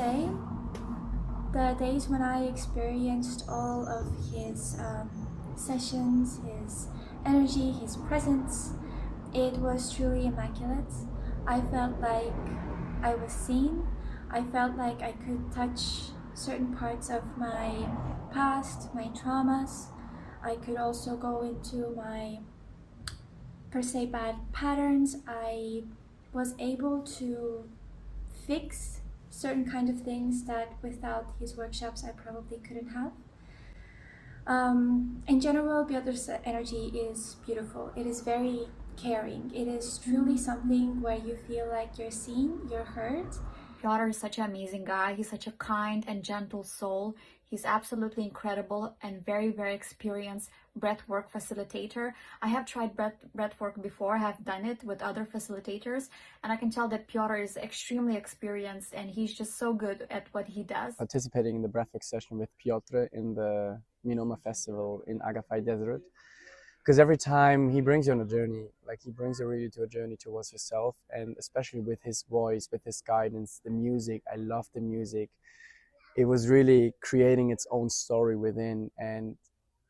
say the days when I experienced all of his sessions, his energy, his presence, it was truly immaculate. I felt like I was seen. I felt like I could touch certain parts of my past, my traumas. I could also go into my, per se, bad patterns. I was able to fix certain kind of things that without his workshops I probably couldn't have. In general, Piotr's energy is beautiful. It is very caring. It is truly something where you feel like you're seen, you're heard. Piotr is such an amazing guy. He's such a kind and gentle soul. He's absolutely incredible and very, very experienced breathwork facilitator. I have tried breathwork before. I have done it with other facilitators, and I can tell that Piotr is extremely experienced and he's just so good at what he does. Participating in the breathwork session with Piotr in the Minoma Festival in Agafay Desert, because every time he brings you on a journey, like he brings you really to a journey towards yourself, and especially with his voice, with his guidance, the music. I love the music. It was really creating its own story within, and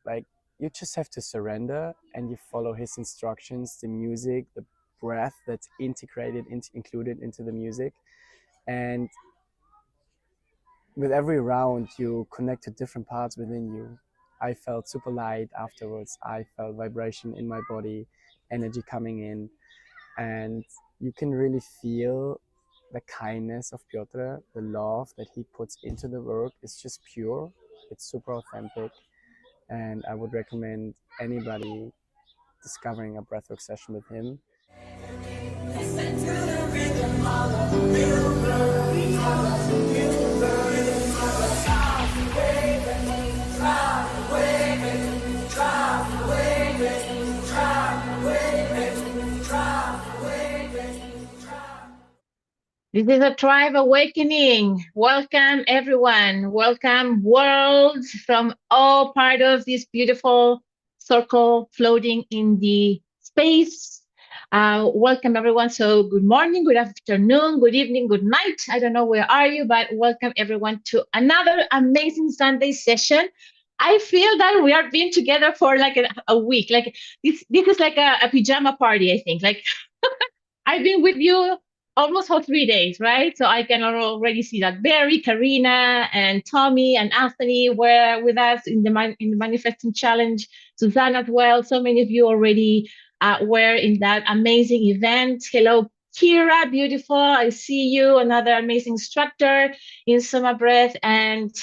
like you just have to surrender and you follow his instructions, the music, the breath that's included into the music. And with every round you connect to different parts within you. I felt super light afterwards. I felt vibration in my body, energy coming in, and you can really feel the kindness of Piotr. The love that he puts into the work is just pure. It's super authentic, and I would recommend anybody discovering a breathwork session with him. This is a tribe awakening. Welcome, everyone. Welcome, worlds from all part of this beautiful circle floating in the space. Welcome, everyone. So good morning, good afternoon, good evening, good night. I don't know where are you, but welcome, everyone, to another amazing Sunday session. I feel that we are being together for like a week. Like this is like a pajama party, I think. Like I've been with you almost for 3 days, right? So I can already see that Barry, Karina, and Tommy and Anthony were with us in the manifesting challenge. Susanna as well. So many of you already were in that amazing event. Hello, Kira, beautiful. I see you. Another amazing instructor in SOMA Breath, and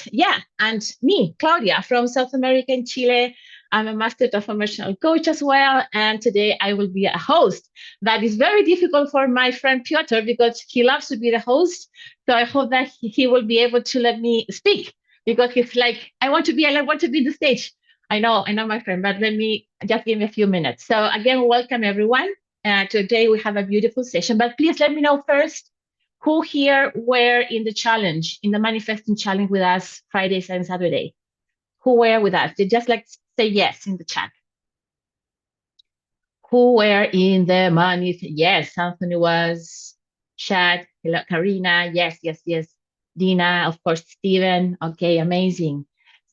me, Claudia, from South America and Chile. I'm a master transformational coach as well, and today I will be a host. That is very difficult for my friend Piotr because he loves to be the host. So I hope that he will be able to let me speak because he's like, I want to be the stage. I know, my friend, but let me just give me a few minutes. So again, welcome everyone. Today we have a beautiful session, but please let me know first who here were in the challenge, in the manifesting challenge with us Friday and Saturday. Who were with us? They just like say yes in the chat. Who were in the money? Yes, Anthony was. Chad, hello, Karina. Yes. Dina, of course, Stephen. Okay, amazing.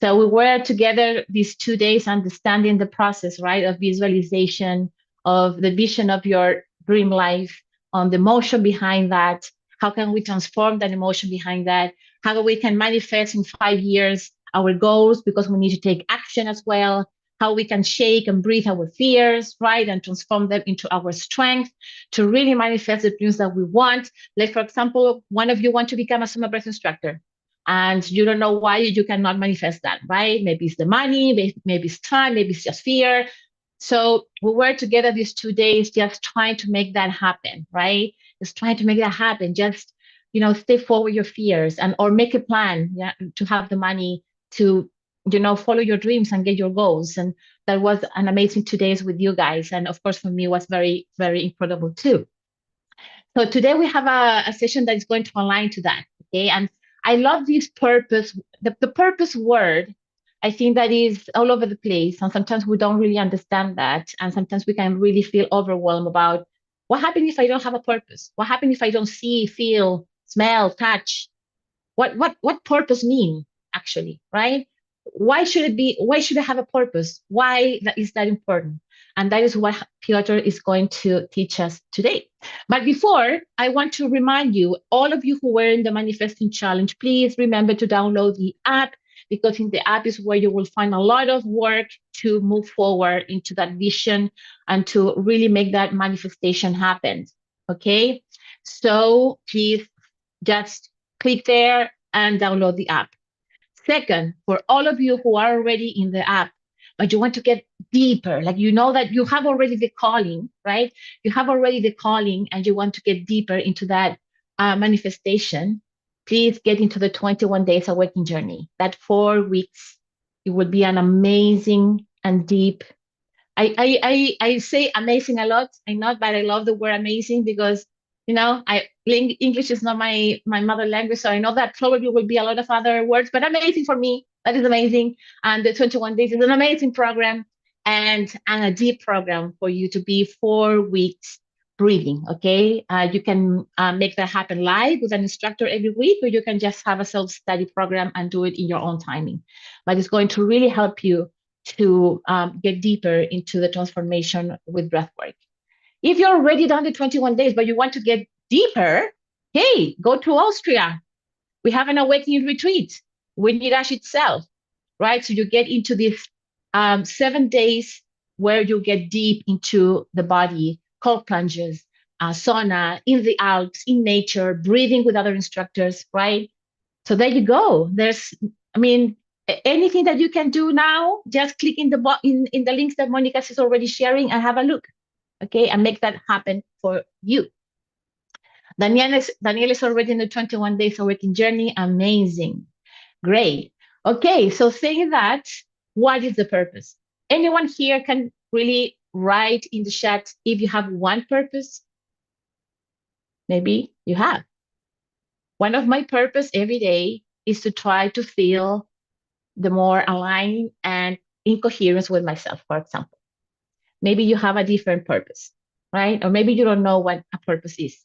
So we were together these 2 days understanding the process, right, of visualization, of the vision of your dream life, on the emotion behind that. How can we transform that emotion behind that? How we can manifest in 5 years our goals, because we need to take action as well. How we can shake and breathe our fears, right, and transform them into our strength to really manifest the dreams that we want. Like, for example, one of you want to become a SOMA Breath instructor, and you don't know why you cannot manifest that, right? Maybe it's the money, maybe it's time, maybe it's just fear. So we were together these 2 days just trying to make that happen, right? Just trying to make that happen. Just, stay forward your fears or make a plan, to have the money to, follow your dreams and get your goals. And that was an amazing 2 days with you guys. And of course, for me, it was very, very incredible too. So today we have a session that is going to align to that, okay? And I love this purpose, the purpose word. I think that is all over the place. And sometimes we don't really understand that. And sometimes we can really feel overwhelmed about what happens if I don't have a purpose? What happens if I don't see, feel, smell, touch? What purpose mean actually, right? Why should it have a purpose? Why is that important? And that is what Piotr is going to teach us today. But before, I want to remind you, all of you who were in the Manifesting Challenge, please remember to download the app, because in the app is where you will find a lot of work to move forward into that vision and to really make that manifestation happen. Okay? So please just click there and download the app. Second, for all of you who are already in the app, but you want to get deeper, like you know that you have already the calling, right? You have already the calling and you want to get deeper into that manifestation, please get into the 21 Days Awakening Journey. That 4 weeks, it will be an amazing and deep. I say amazing a lot. I know, but I love the word amazing because English is not my mother language, so I know that probably will be a lot of other words, but amazing for me. That is amazing. And the 21 days is an amazing program and a deep program for you to be 4 weeks breathing. Okay, you can make that happen live with an instructor every week, or you can just have a self-study program and do it in your own timing. But it's going to really help you to get deeper into the transformation with breathwork. If you're already done the 21 days, but you want to get deeper, hey, go to Austria. We have an awakening retreat with Niraj itself, right? So you get into these 7 days where you get deep into the body, cold plunges, sauna, in the Alps, in nature, breathing with other instructors, right? So there you go. Anything that you can do now, just click in the links that Monica is already sharing and have a look, okay, and make that happen for you. Danielle is already in the 21 Days Awakening Journey. Amazing. Great. Okay, so saying that, what is the purpose? Anyone here can really write in the chat if you have one purpose? Maybe you have. One of my purpose every day is to try to feel the more aligned and in coherence with myself, for example. Maybe you have a different purpose, right? Or maybe you don't know what a purpose is.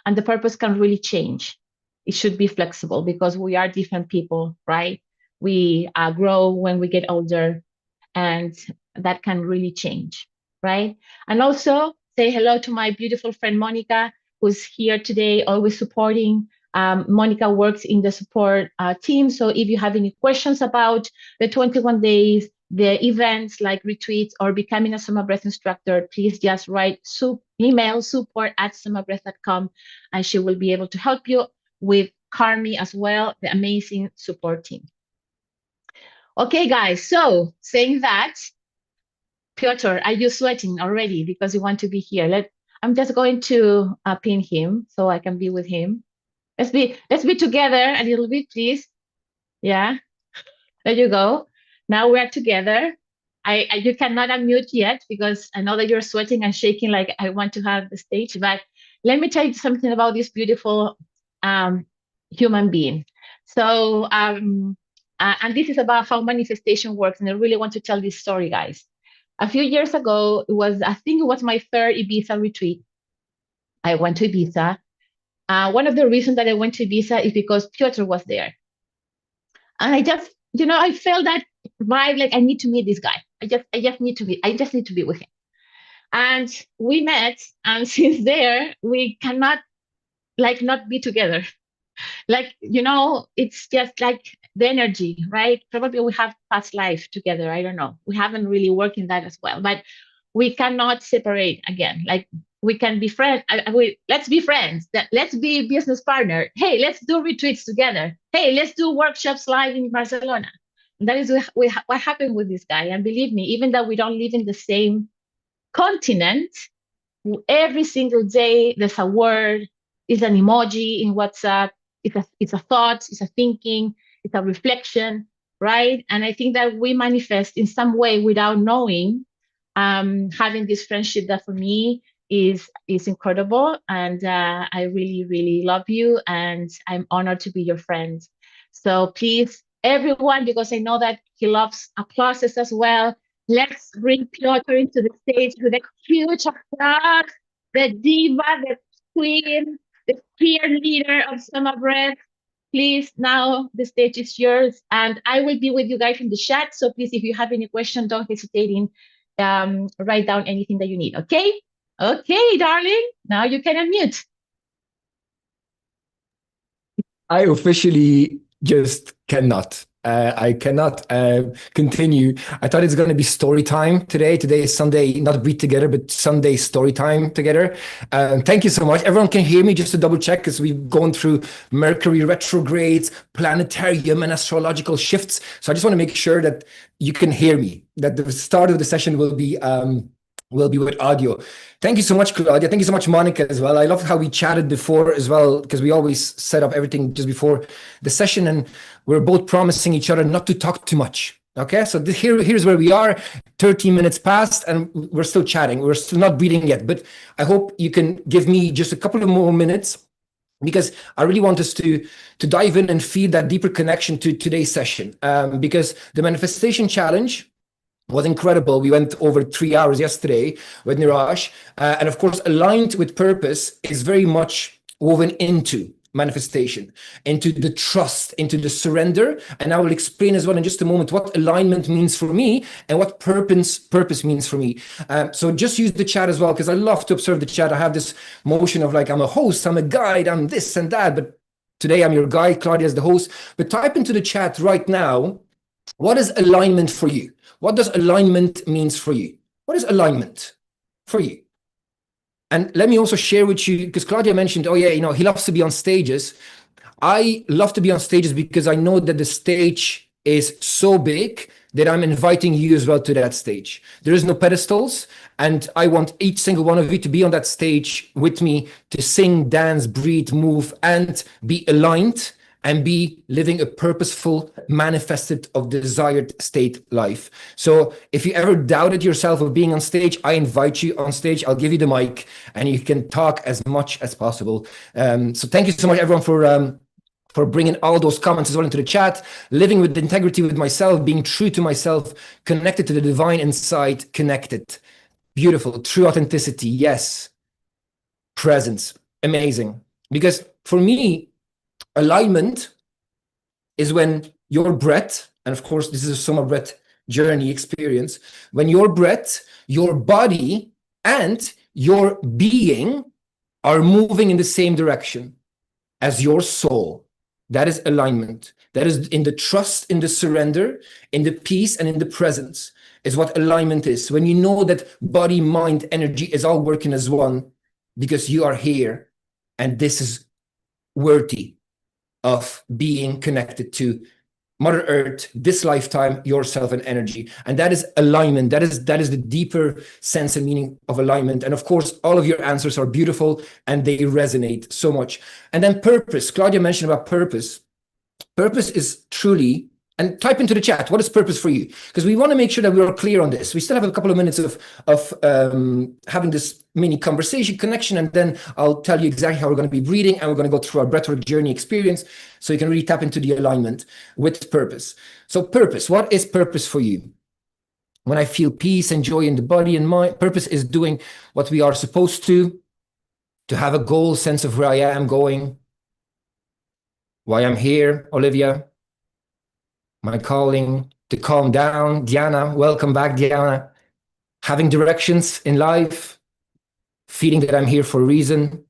And the purpose can really change. It should be flexible because we are different people, right? We grow when we get older, and that can really change, right? And also say hello to my beautiful friend Monica, who's here today, always supporting. Monica works in the support team. So if you have any questions about the 21 days, the events like retreats or becoming a SOMA Breath instructor, please just write email support@somabreath.com, and she will be able to help you with Carmi as well, the amazing support team. Okay, guys, so saying that, Piotr, are you sweating already because you want to be here? I'm just going to pin him so I can be with him. Let's be together a little bit, please. Yeah, there you go. Now we're together. You cannot unmute yet because I know that you're sweating and shaking like I want to have the stage. But let me tell you something about this beautiful human being. So, and this is about how manifestation works. And I really want to tell this story, guys. A few years ago, I think it was my third Ibiza retreat. I went to Ibiza. One of the reasons that I went to Ibiza is because Piotr was there. And I just, I felt that vibe, like I need to meet this guy. I just need to be with him. And we met, and since there, we cannot not be together. It's just like the energy, right? Probably we have past life together. I don't know. We haven't really worked in that as well, but we cannot separate again. Like we can be friends. Let's be friends. Let's be business partner. Hey, let's do retreats together. Hey, let's do workshops live in Barcelona. And that is what happened with this guy. And believe me, even though we don't live in the same continent, every single day there's a word, it's an emoji in WhatsApp, it's a thought, it's a thinking, it's a reflection, right? And I think that we manifest in some way without knowing, having this friendship that for me is incredible. And I really, really love you, and I'm honored to be your friend. So please, everyone, because I know that he loves applauses as well, let's bring Piotr into the stage with a huge applause, the diva, the queen, the cheerleader of SOMA Breath. please, now the stage is yours, and I will be with you guys in the chat. So please, if you have any question, don't hesitate in write down anything that you need. Okay? Okay, darling. Now you can unmute. I officially just cannot. I cannot continue. I thought it's going to be story time today. Today is Sunday, not Breathe Together, but Sunday story time together. Thank you so much. Everyone can hear me, just to double check, because we've gone through Mercury retrogrades, planetarium, and astrological shifts. So I just want to make sure that you can hear me, that the start of the session will be with audio. Thank you so much, Claudia. Thank you so much, Monica, as well. I love how we chatted before as well, because we always set up everything just before the session, and we're both promising each other not to talk too much. Okay, so here's where we are. 13 minutes passed, and we're still chatting. We're still not breathing yet, but I hope you can give me just a couple of more minutes, because I really want us to dive in and feel that deeper connection to today's session, because the manifestation challenge was incredible. We went over 3 hours yesterday with Niraj, and of course, aligned with purpose is very much woven into manifestation, into the trust, into the surrender. And I will explain as well in just a moment what alignment means for me and what purpose means for me. So just use the chat as well, because I love to observe the chat. I have this motion of like, I'm a host, I'm a guide, I'm this and that, but today I'm your guide, Claudia is the host. But type into the chat right now, what is alignment for you? What does alignment means for you? What is alignment for you? And let me also share with you, because Claudia mentioned, oh yeah, he loves to be on stages. I love to be on stages because I know that the stage is so big that I'm inviting you as well to that stage. There is no pedestals, and I want each single one of you to be on that stage with me, to sing, dance, breathe, move, and be aligned, and be living a purposeful, manifested of desired state life. So if you ever doubted yourself of being on stage, I invite you on stage. I'll give you the mic and you can talk as much as possible. So thank you so much, everyone, for bringing all those comments as well into the chat. Living with integrity with myself, being true to myself, connected to the divine inside, connected. Beautiful, true authenticity, yes. Presence, amazing. Because for me, alignment is when your breath, and of course, this is a SOMA Breath journey experience, when your breath, your body, and your being are moving in the same direction as your soul. That is alignment. That is in the trust, in the surrender, in the peace, and in the presence is what alignment is. When you know that body, mind, energy is all working as one, because you are here, and this is worthy of being connected to Mother Earth, this lifetime, yourself, and energy. And that is alignment. That is the deeper sense and meaning of alignment. And of course, all of your answers are beautiful and they resonate so much. And then purpose. Claudia mentioned about purpose. Purpose is truly, and type into the chat, what is purpose for you? Because we want to make sure that we are clear on this. We still have a couple of minutes of having this mini conversation connection, and then I'll tell you exactly how we're going to be breathing, and we're going to go through our breathwork journey experience, so you can really tap into the alignment with purpose. So purpose, what is purpose for you? When I feel peace and joy in the body and mind, purpose is doing what we are supposed to have a goal, sense of where I am going, why I'm here, Olivia. My calling, to calm down. Diana, welcome back, Diana. Having directions in life, feeling that I'm here for a reason.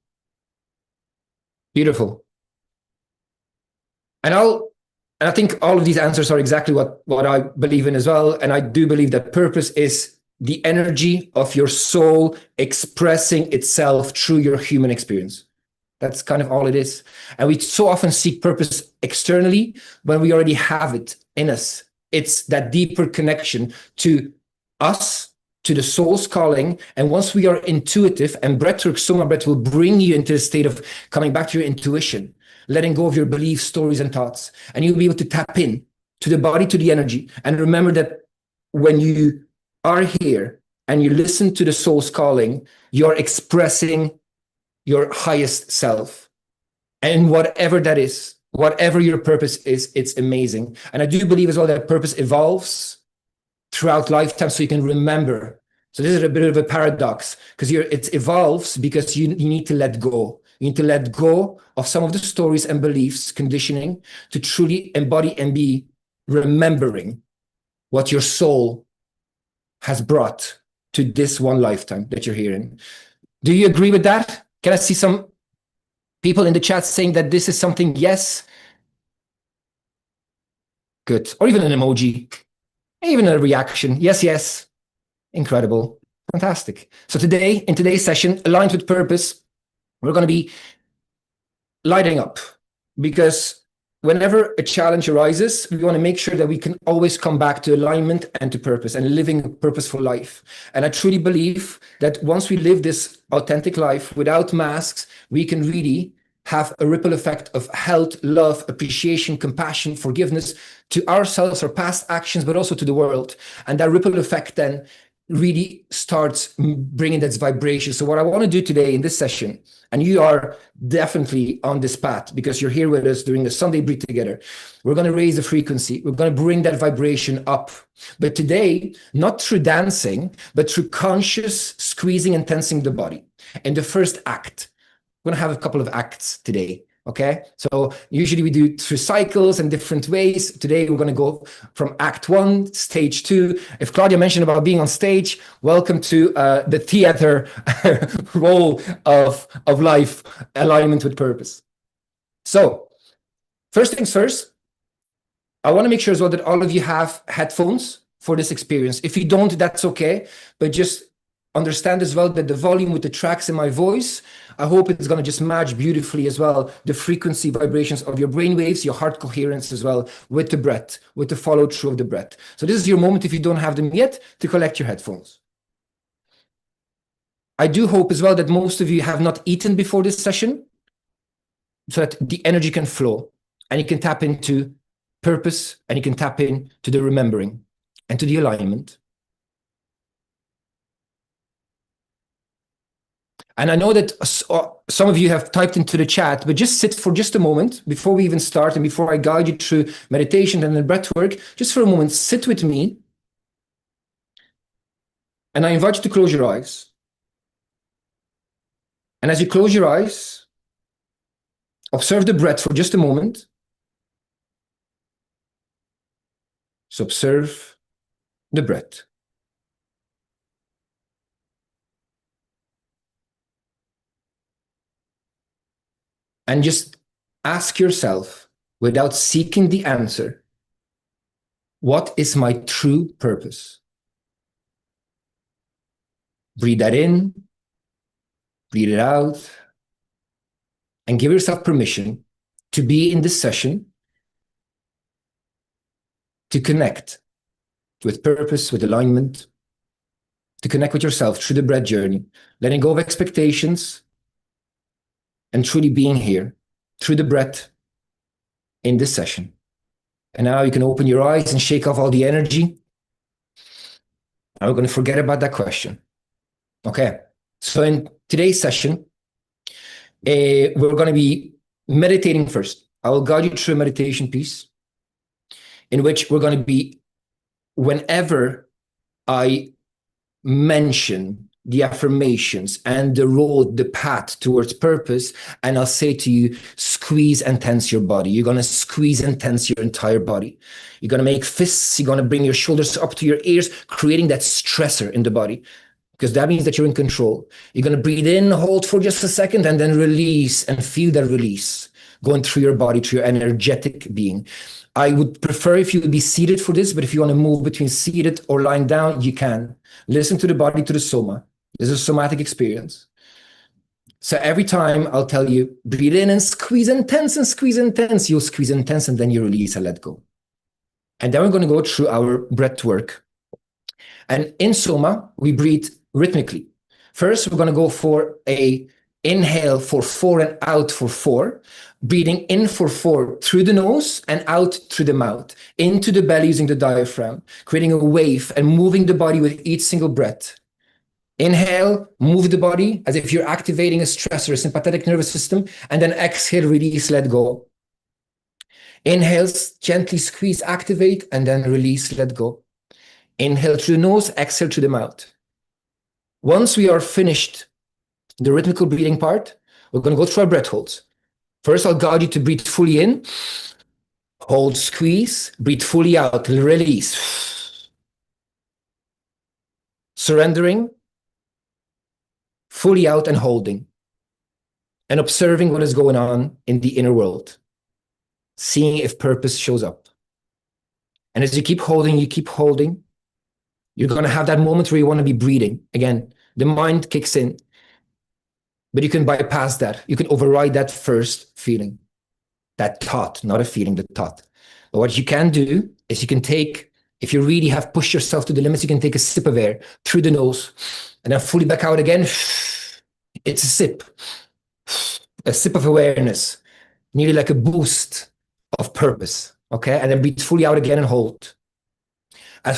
Beautiful. And I think all of these answers are exactly what I believe in as well. And I do believe that purpose is the energy of your soul expressing itself through your human experience. That's kind of all it is. And we so often seek purpose externally when we already have it in us. It's that deeper connection to us, to the soul's calling. And once we are intuitive, and Breathwork, SOMA Breath will bring you into a state of coming back to your intuition, letting go of your beliefs, stories, and thoughts. And you'll be able to tap in to the body, to the energy. And remember that when you are here and you listen to the soul's calling, you're expressing your highest self. And whatever that is, whatever your purpose is, it's amazing. And I do believe as well that purpose evolves throughout lifetime, so you can remember. So this is a bit of a paradox, because it evolves because you need to let go. You need to let go of some of the stories and beliefs, conditioning, to truly embody and be remembering what your soul has brought to this one lifetime that you're here in. Do you agree with that? Can I see some people in the chat saying that this is something? Yes. Good. Or even an emoji, even a reaction. Yes, yes. Incredible. Fantastic. So today, in today's session, aligned with purpose, we're going to be lighting up, because whenever a challenge arises, we want to make sure that we can always come back to alignment and to purpose and living a purposeful life. And I truly believe that once we live this authentic life without masks, we can really have a ripple effect of health, love, appreciation, compassion, forgiveness to ourselves, our past actions, but also to the world. And that ripple effect then really starts bringing that vibration. So what I want to do today in this session, and you are definitely on this path because you're here with us during the Sunday Breathe Together, we're going to raise the frequency. We're going to bring that vibration up. But today, not through dancing, but through conscious squeezing and tensing the body. And the first act, we're going to have a couple of acts today. Okay, so usually we do through cycles and different ways. Today we're going to go from Act 1, Stage 2. If Claudia mentioned about being on stage, welcome to the theater role of life, alignment with purpose. So first things first, I want to make sure as well that all of you have headphones for this experience. If you don't, that's okay, but just understand as well that the volume with the tracks in my voice, I hope it's going to just match beautifully as well the frequency vibrations of your brain waves, your heart coherence as well with the breath, with the follow through of the breath. So this is your moment, if you don't have them yet, to collect your headphones. I do hope as well that most of you have not eaten before this session, so that the energy can flow and you can tap into purpose and you can tap into the remembering and to the alignment. And I know that some of you have typed into the chat, but just sit for just a moment before we even start and before I guide you through meditation and the breath work. Just for a moment, sit with me. And I invite you to close your eyes. And as you close your eyes, observe the breath for just a moment. So observe the breath. And just ask yourself, without seeking the answer, what is my true purpose? Breathe that in, breathe it out, and give yourself permission to be in this session, to connect with purpose, with alignment, to connect with yourself through the breath journey, letting go of expectations, and truly being here through the breath in this session. And now you can open your eyes and shake off all the energy. And we're going to forget about that question. Okay, so in today's session, we're going to be meditating first. I will guide you through a meditation piece in which we're going to be, whenever I mention the affirmations and the road, the path towards purpose, and I'll say to you, squeeze and tense your body. You're going to squeeze and tense your entire body. You're going to make fists. You're going to bring your shoulders up to your ears, creating that stressor in the body, because that means that you're in control. You're going to breathe in, hold for just a second, and then release, and feel that release going through your body, through your energetic being. I would prefer if you would be seated for this, but if you want to move between seated or lying down, you can. Listen to the body, to the soma. This is a somatic experience. So every time I'll tell you, breathe in and squeeze and tense and squeeze and tense. You'll squeeze and tense and then you release and let go. And then we're going to go through our breath work. And in soma, we breathe rhythmically. First, we're going to go for a inhale for 4 and out for 4. Breathing in for 4 through the nose and out through the mouth, into the belly using the diaphragm, creating a wave and moving the body with each single breath. Inhale, move the body as if you're activating a stressor, a sympathetic nervous system, and then exhale, release, let go. Inhale, gently squeeze, activate, and then release, let go. Inhale through the nose, exhale through the mouth. Once we are finished the rhythmical breathing part, We're going to go through our breath holds. First, I'll guide you to breathe fully in, hold, squeeze, breathe fully out, release. Surrendering, fully out and holding, and observing what is going on in the inner world, seeing if purpose shows up. And as you keep holding, you're going to have that moment where you want to be breathing. Again, the mind kicks in, but you can bypass that. You can override that first feeling, that thought, not a feeling, the thought. But what you can do is you can take, if you really have pushed yourself to the limits, you can take a sip of air through the nose and then fully back out again. It's a sip of awareness, nearly like a boost of purpose. Okay, and then breathe fully out again and hold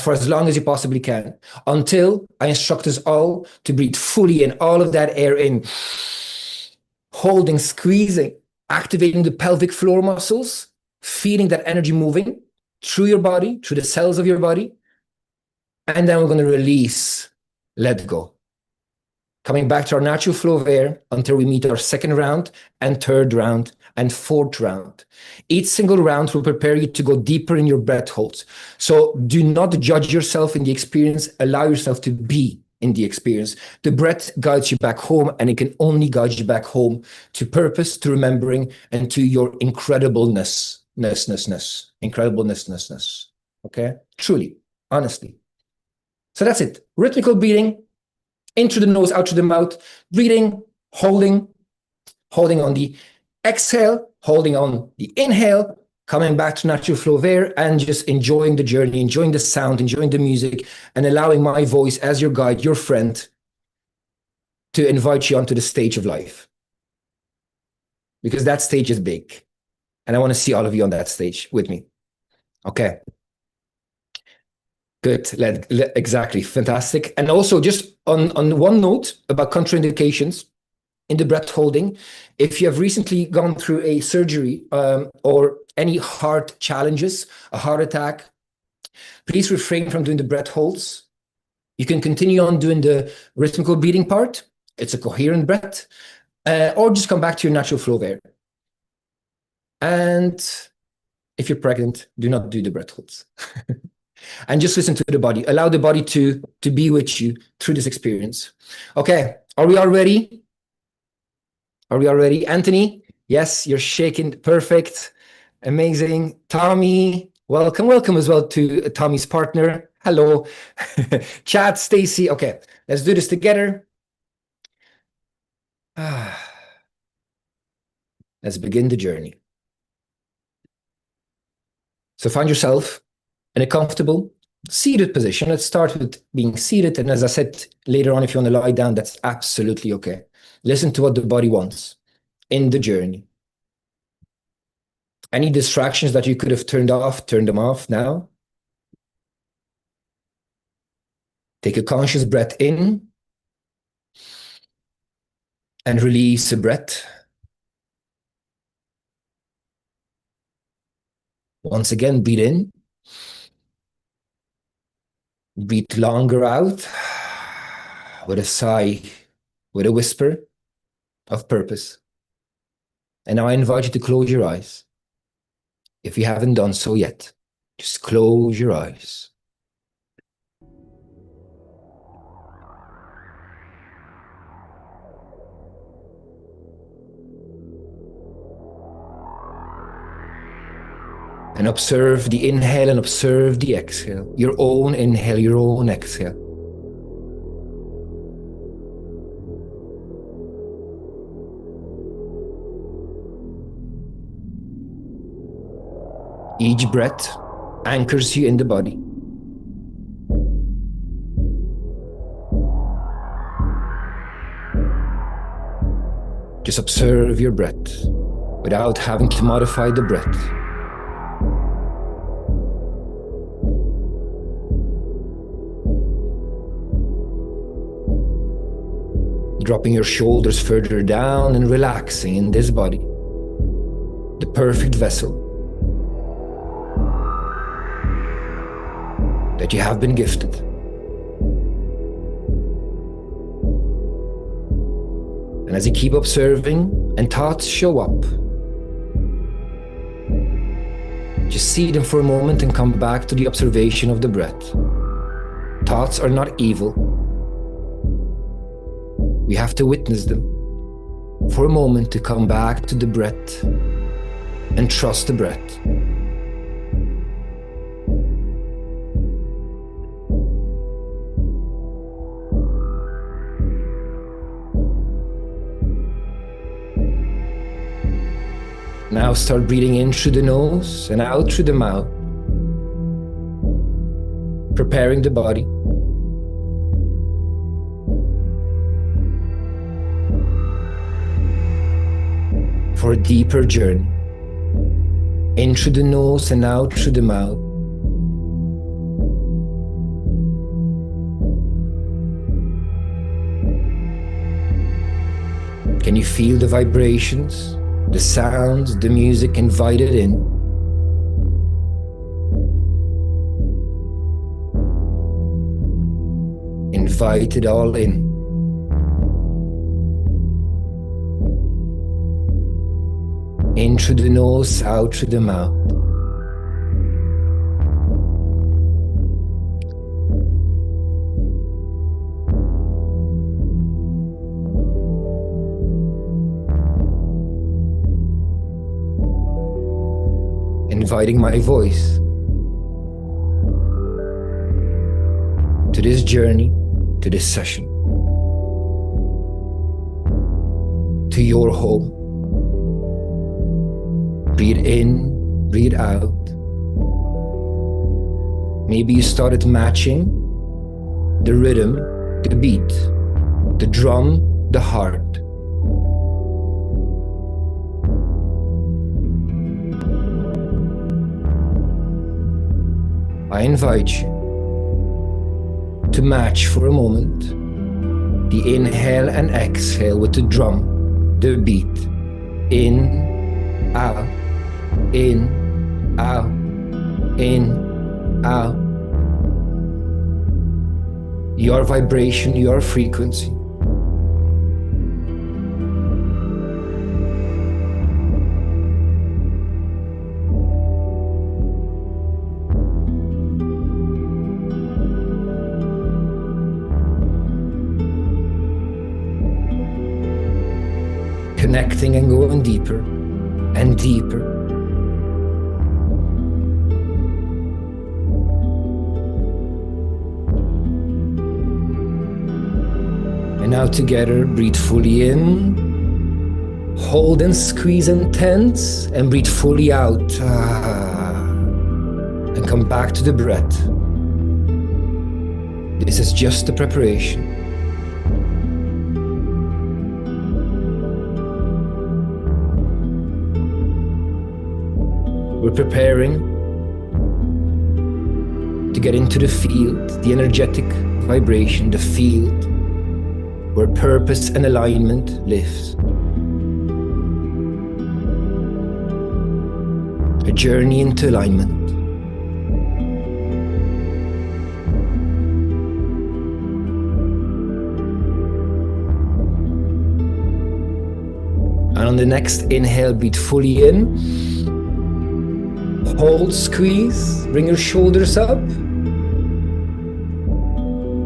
for as long as you possibly can, until I instruct us all to breathe fully in, all of that air in, holding, squeezing, activating the pelvic floor muscles, feeling that energy moving through your body, through the cells of your body. And then we're going to release, let go. Coming back to our natural flow of air until we meet our second round and third round and fourth round. Each single round will prepare you to go deeper in your breath holds. So do not judge yourself in the experience. Allow yourself to be in the experience. The breath guides you back home, and it can only guide you back home to purpose, to remembering, and to your incredibleness. Okay? Truly, honestly. So that's it. Rhythmical breathing. In through the nose, out through the mouth, breathing, holding on the exhale, holding on the inhale, coming back to natural flow of air, and just enjoying the journey, enjoying the sound, enjoying the music, and allowing my voice as your guide, your friend, to invite you onto the stage of life. Because that stage is big. And I want to see all of you on that stage with me. Okay. Good, exactly, fantastic. And also just on one note about contraindications in the breath holding, if you have recently gone through a surgery or any heart challenges, a heart attack, please refrain from doing the breath holds. You can continue on doing the rhythmical breathing part. It's a coherent breath, or just come back to your natural flow of air. And if you're pregnant, do not do the breath holds. And just listen to the body. Allow the body to be with you through this experience. Okay, are we all ready? Are we all ready? Anthony, yes, you're shaking. Perfect. Amazing. Tommy, welcome as well to Tommy's partner. Hello. Chad, Stacy. Okay, let's do this together. Let's begin the journey. So find yourself in a comfortable, seated position. Let's start with being seated. And as I said, later on, if you want to lie down, that's absolutely okay. Listen to what the body wants in the journey. Any distractions that you could have turned off, turn them off now. Take a conscious breath in and release a breath. Once again, breathe in. Breathe longer out with a sigh, with a whisper of purpose. And now I invite you to close your eyes. If you haven't done so yet, just close your eyes. And observe the inhale and observe the exhale. Your own inhale, your own exhale. Each breath anchors you in the body. Just observe your breath without having to modify the breath. Dropping your shoulders further down and relaxing in this body, the perfect vessel that you have been gifted. And as you keep observing and thoughts show up, just see them for a moment and come back to the observation of the breath. Thoughts are not evil. We have to witness them for a moment to come back to the breath and trust the breath. Now start breathing in through the nose and out through the mouth, preparing the body. For a deeper journey, in through the nose and out through the mouth. Can you feel the vibrations, the sounds, the music invited in? Invite it all in. In through the nose, out through the mouth. Inviting my voice to this journey, to this session, to your home. Breathe in, breathe out. Maybe you started matching the rhythm, the beat, the drum, the heart. I invite you to match for a moment the inhale and exhale with the drum, the beat. In, out, in, out, in, out. Your vibration, your frequency. Connecting and going deeper and deeper. And now together, breathe fully in, hold and squeeze and tense, and breathe fully out. And come back to the breath. This is just the preparation. We're preparing to get into the field, the energetic vibration, the field where purpose and alignment lives. A journey into alignment. And on the next inhale, breathe fully in. Hold, squeeze, bring your shoulders up.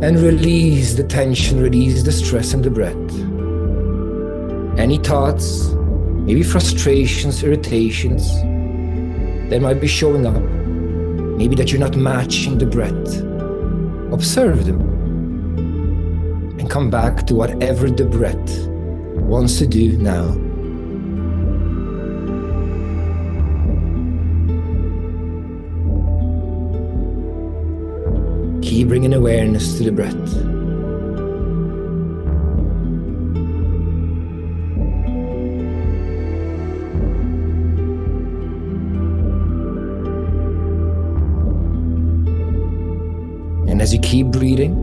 And release the tension, release the stress and the breath. Any thoughts, maybe frustrations, irritations that might be showing up. Maybe that you're not matching the breath. Observe them. And come back to whatever the breath wants to do now. Keep bringing awareness to the breath. And as you keep breathing,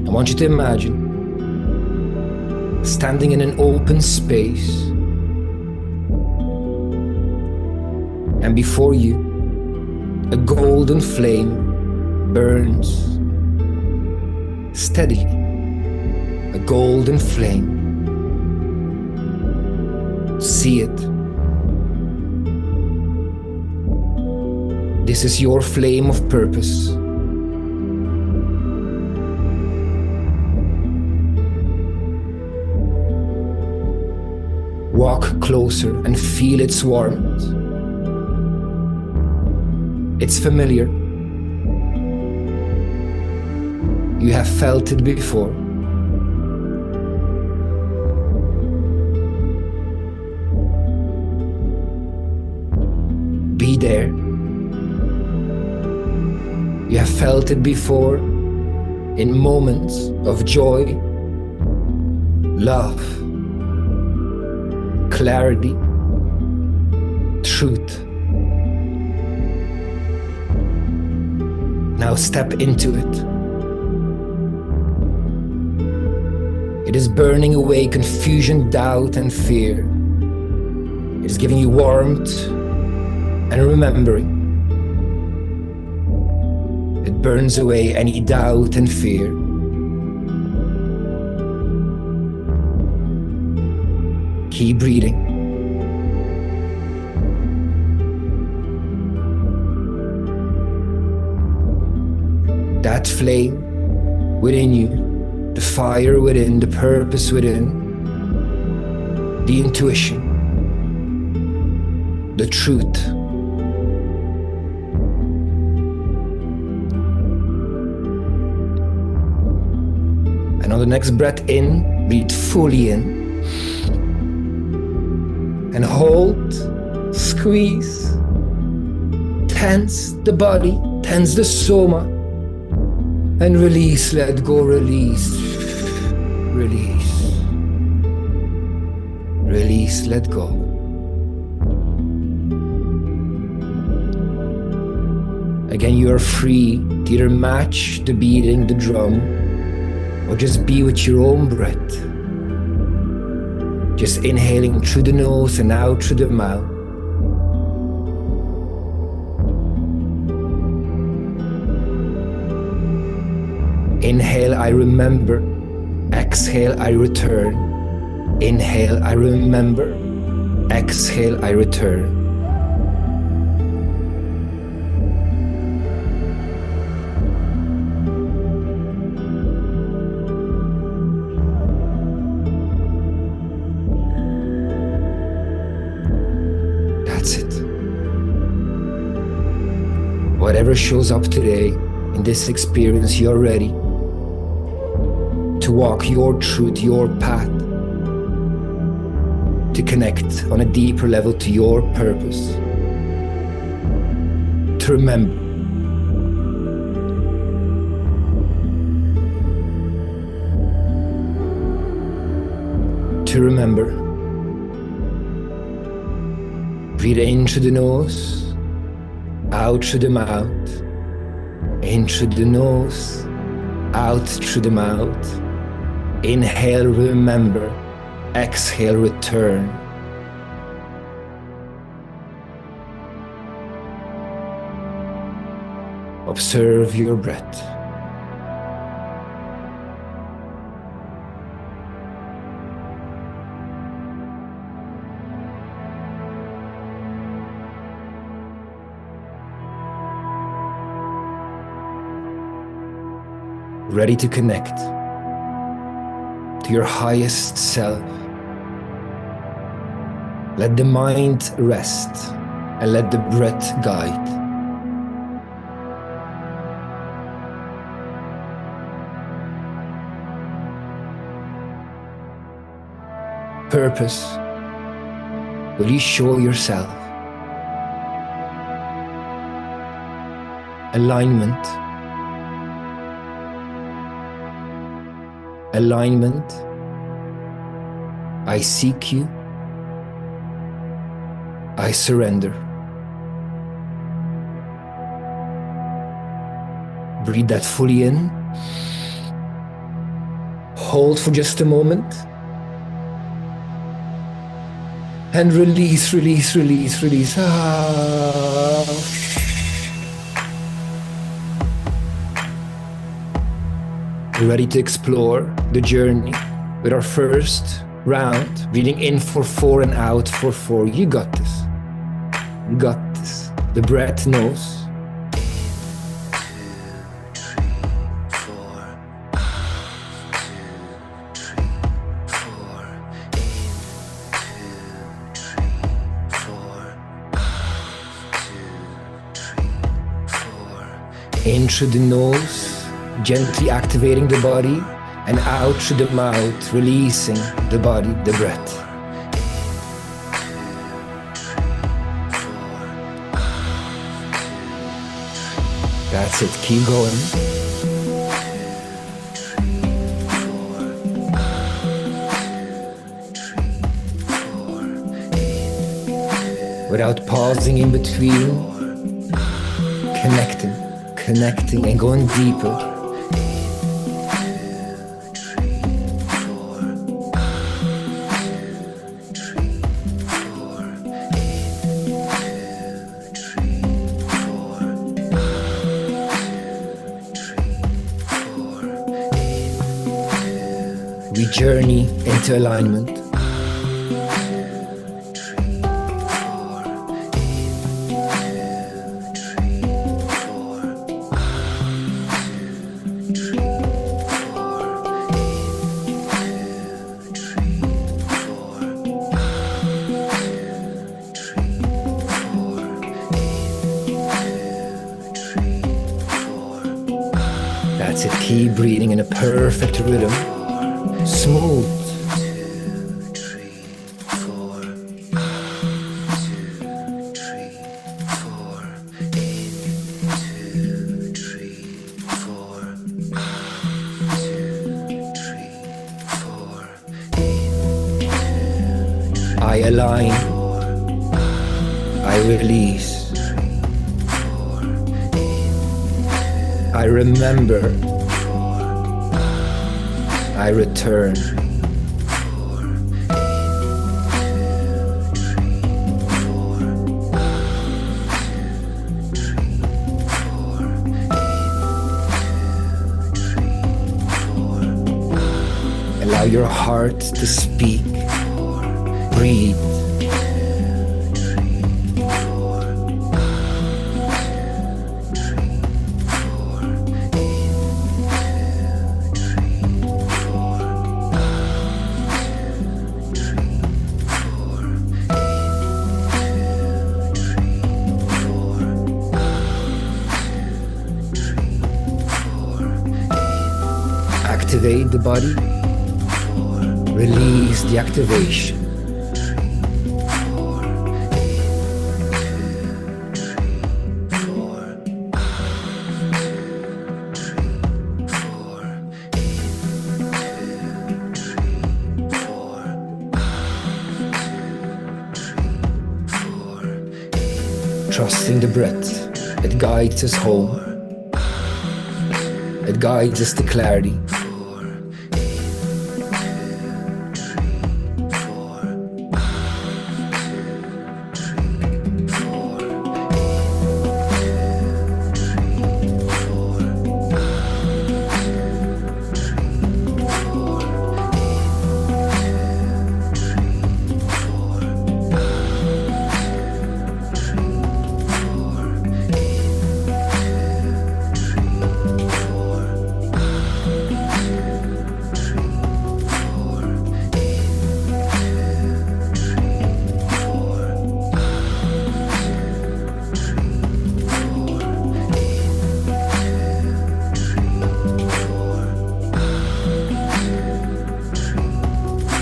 I want you to imagine standing in an open space, and before you, a golden flame burns steadily, a golden flame. See it. This is your flame of purpose. Walk closer and feel its warmth. It's familiar. You have felt it before. Be there. You have felt it before in moments of joy, love, clarity, truth. Now step into it. It is burning away confusion, doubt, and fear. It is giving you warmth and remembering. It burns away any doubt and fear. Keep breathing. That flame within you, the fire within, the purpose within, the intuition, the truth. And on the next breath in, breathe fully in. And hold, squeeze, tense the body, tense the soma, and release, let go, release, release, release, let go. Again, you are free to either match the beating, the drum, or just be with your own breath. Just inhaling through the nose and out through the mouth. Inhale, I remember. Exhale, I return. Inhale, I remember. Exhale, I return. That's it. Whatever shows up today in this experience, you're ready to walk your truth, your path, to connect on a deeper level to your purpose, to remember. To remember. Breathe in through the nose, out through the mouth, in through the nose, out through the mouth. Inhale, remember. Exhale, return. Observe your breath. Ready to connect to your highest self. Let the mind rest and let the breath guide. Purpose, will you show yourself? Alignment. Alignment. I seek you. I surrender. Breathe that fully in. Hold for just a moment. And release, release, release, release. We're ready to explore the journey with our first round. Breathing in for 4 and out for 4. You got this. You got this. The breath knows. In through the nose, gently activating the body, and out through the mouth, releasing the body, the breath. That's it, keep going. Without pausing in between, connecting and going deeper. We journey into alignment. That's it, keep breathing in a perfect rhythm. Smooth. I align. I release. I remember. I return. Allow your heart to speak. Breathe. Activate the body, release the activation. Trusting the breath, it guides us home, it guides us to clarity.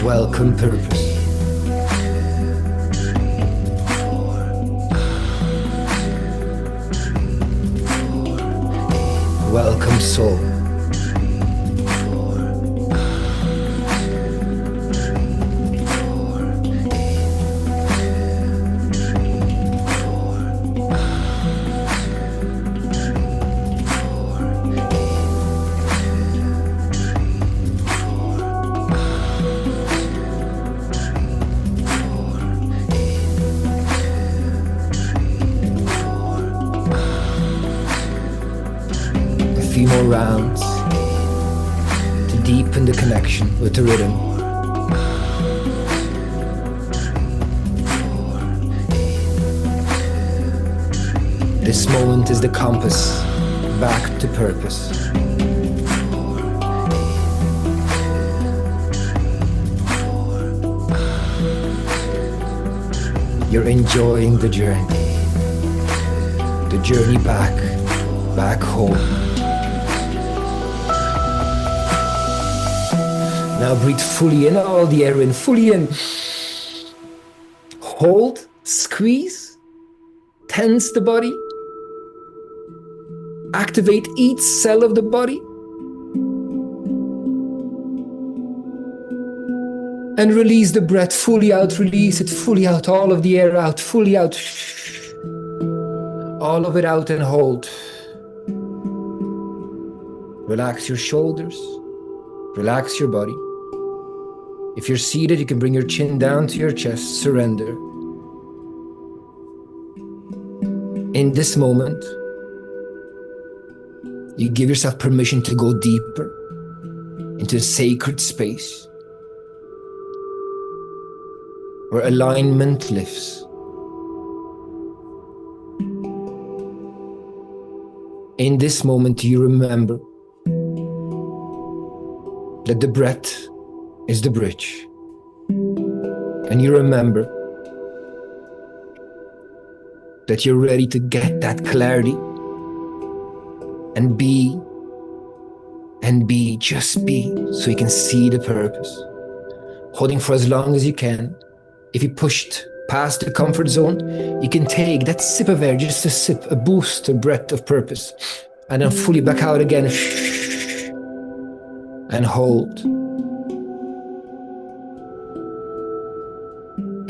Welcome purpose. Welcome soul. Few more rounds to deepen the connection with the rhythm. This moment is the compass back to purpose. You're enjoying the journey back home. Now breathe fully in, all the air in, fully in. Hold, squeeze, tense the body. Activate each cell of the body. And release the breath fully out, release it fully out, all of the air out, fully out. All of it out and hold. Relax your shoulders, relax your body. If you're seated, you can bring your chin down to your chest, surrender. In this moment, you give yourself permission to go deeper into a sacred space where alignment lifts. In this moment, you remember that the breath is the bridge. And you remember that you're ready to get that clarity and be, just be, so you can see the purpose. Holding for as long as you can. If you pushed past the comfort zone, you can take that sip of air, just a sip, a boost, a breath of purpose, and then fully back out again, and hold.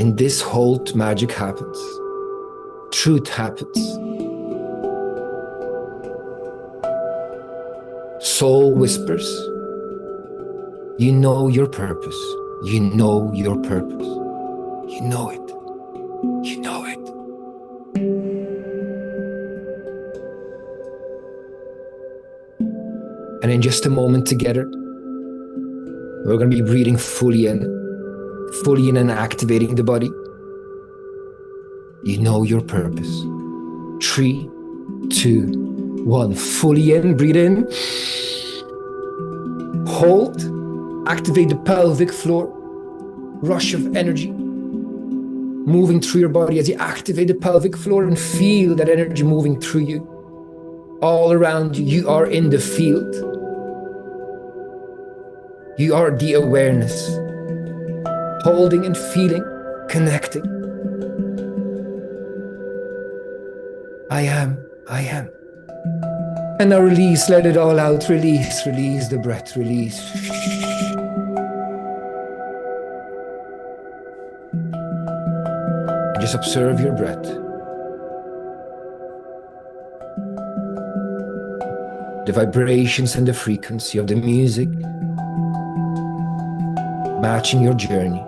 In this hold, magic happens. Truth happens. Soul whispers, you know your purpose. You know your purpose. You know it. You know it. And in just a moment together, we're going to be breathing fully in and activating the body. You know your purpose. 3, 2, 1. Fully in, breathe in. Hold, activate the pelvic floor. Rush of energy moving through your body as you activate the pelvic floor and feel that energy moving through you. All around you, you are in the field. You are the awareness. Holding and feeling, connecting. I am. And now release, let it all out. Release the breath, release. Just observe your breath. The vibrations and the frequency of the music matching your journey.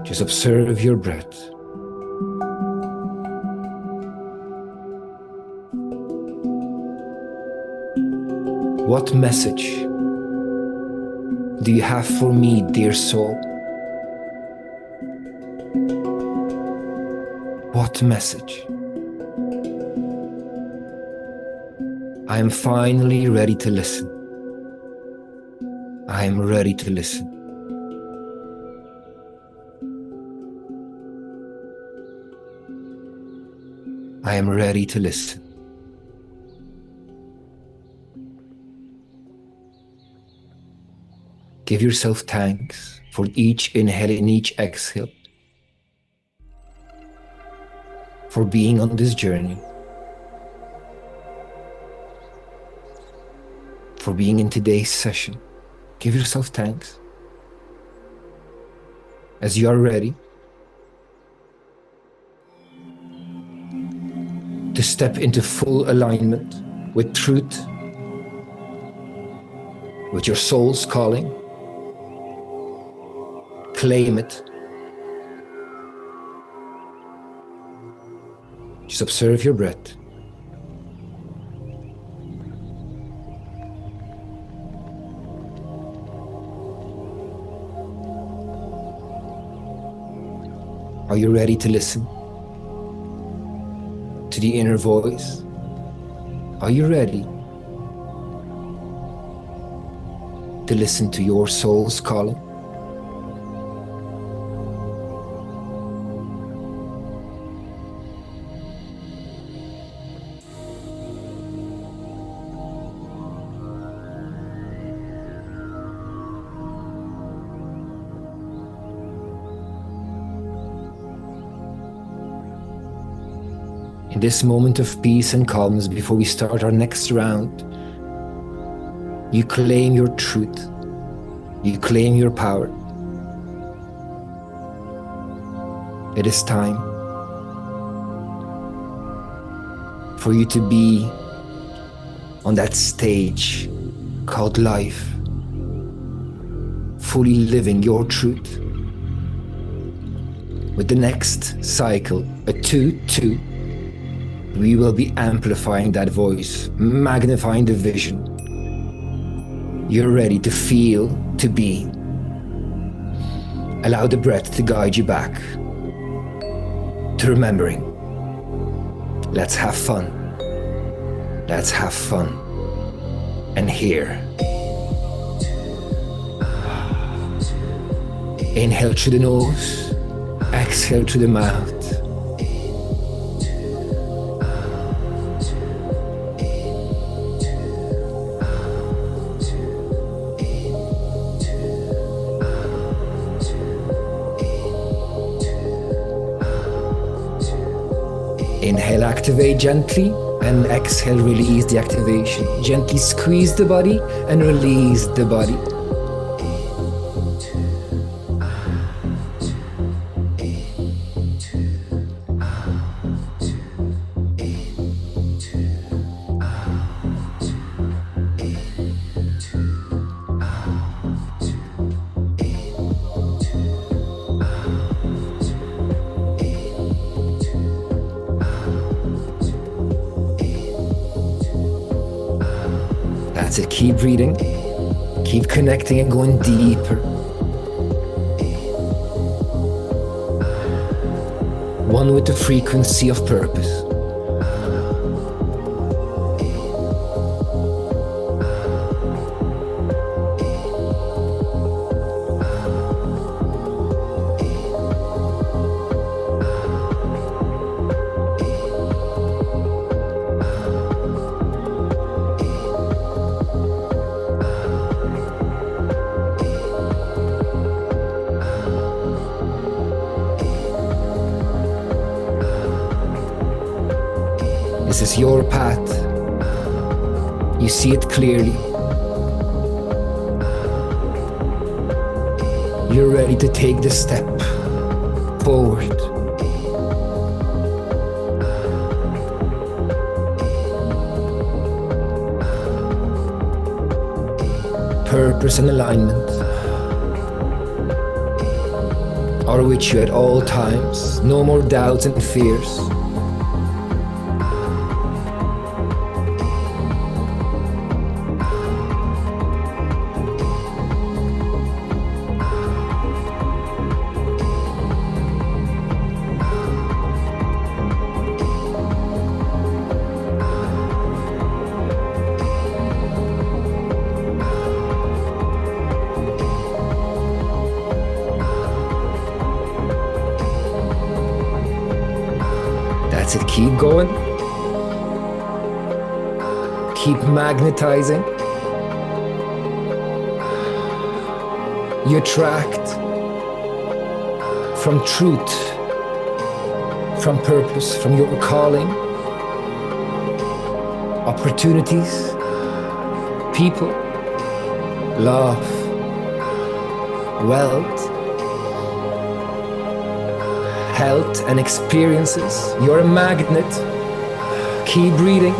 Just observe your breath. What message do you have for me, dear soul? What message? I am finally ready to listen. I am ready to listen. I am ready to listen. Give yourself thanks for each inhale and each exhale, for being on this journey, for being in today's session. Give yourself thanks. As you are ready to step into full alignment with truth, with your soul's calling, claim it. Just observe your breath. Are you ready to listen to the inner voice? Are you ready to listen to your soul's calling? In this moment of peace and calmness, before we start our next round, you claim your truth. You claim your power. It is time for you to be on that stage called life, fully living your truth. With the next cycle, a 2-2, we will be amplifying that voice, magnifying the vision. You're ready to feel, to be. Allow the breath to guide you back to remembering. Let's have fun. Let's have fun. And here. Inhale through the nose, exhale through the mouth. Inhale, activate gently, and exhale, release the activation. Gently squeeze the body and release the body. That's it, keep breathing, keep connecting and going deeper. One with the frequency of purpose. This is your path. You see it clearly. You're ready to take the step forward. Purpose and alignment are with you at all times. No more doubts and fears. That's it, keep going. Keep magnetizing. You attract from truth, from purpose, from your calling, opportunities, people, love, wealth, health and experiences. You're a magnet. Keep breathing.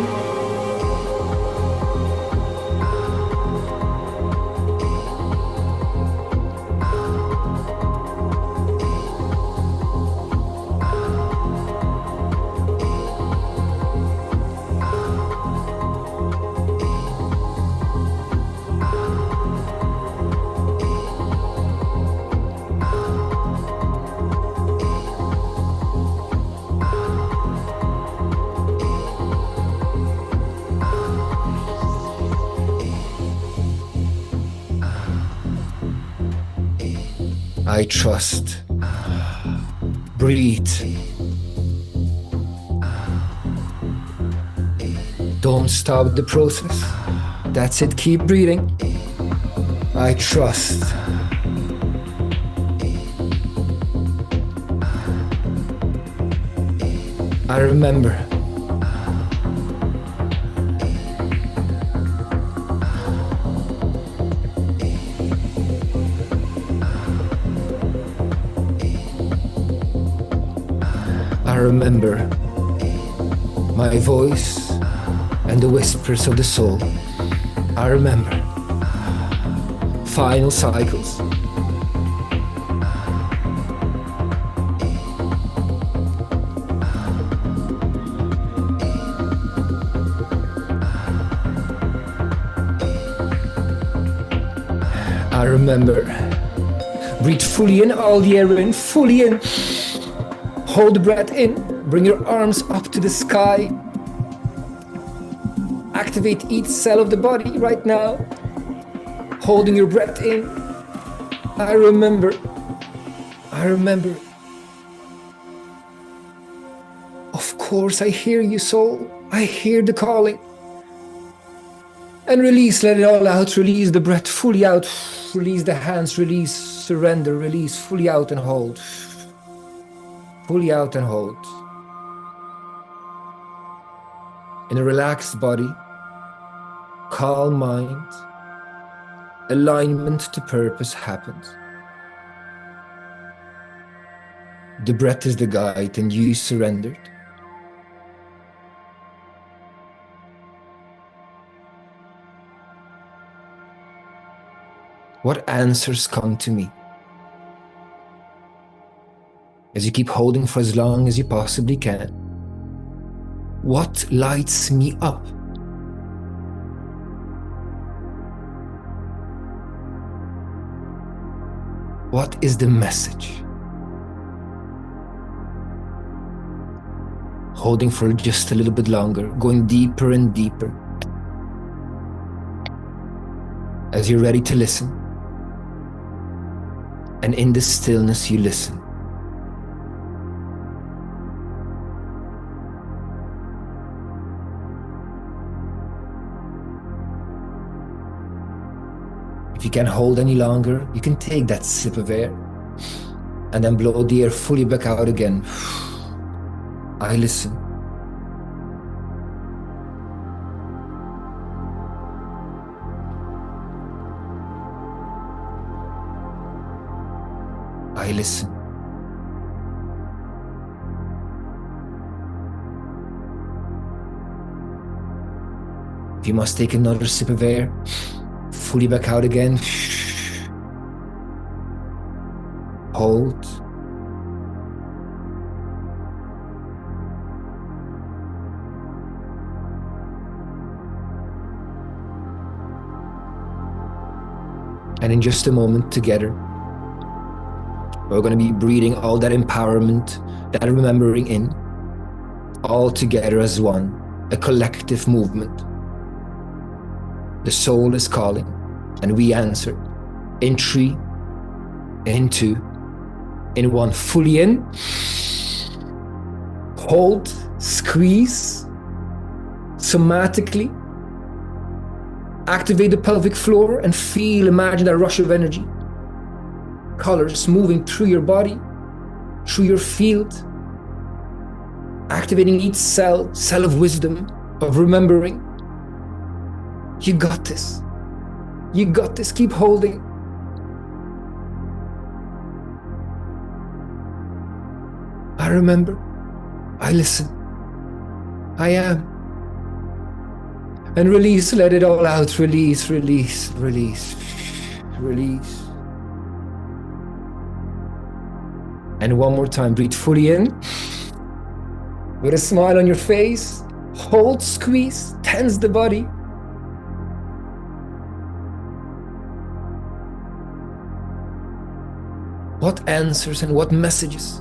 I trust. Breathe. Don't stop the process. That's it, keep breathing. I trust. I remember. I remember my voice and the whispers of the soul. I remember final cycles. I remember. Breathe fully in, all the air in, fully in. Hold the breath in, bring your arms up to the sky. Activate each cell of the body right now. Holding your breath in. I remember. I remember. Of course, I hear you, soul. I hear the calling. And release, let it all out. Release the breath fully out. Release the hands, release, surrender, release, fully out and hold. Fully out and hold. In a relaxed body, calm mind, alignment to purpose happens. The breath is the guide and you surrendered. What answers come to me? As you keep holding for as long as you possibly can. What lights me up? What is the message? Holding for just a little bit longer, going deeper and deeper. As you're ready to listen. And in the stillness you listen. If you can't hold any longer, you can take that sip of air and then blow the air fully back out again. I listen. I listen. If you must take another sip of air, fully back out again. Hold. And in just a moment together, we're going to be breathing all that empowerment, that remembering in, all together as one, a collective movement. The soul is calling, and we answer in 3, in 2, in 1. Fully in, hold, squeeze, somatically, activate the pelvic floor and feel, imagine that rush of energy. Colors moving through your body, through your field, activating each cell of wisdom, of remembering. You got this. You got this. Keep holding. I remember. I listen. I am. And release, let it all out. Release, release, release, release. And one more time, breathe fully in. With a smile on your face. Hold, squeeze, tense the body. What answers and what messages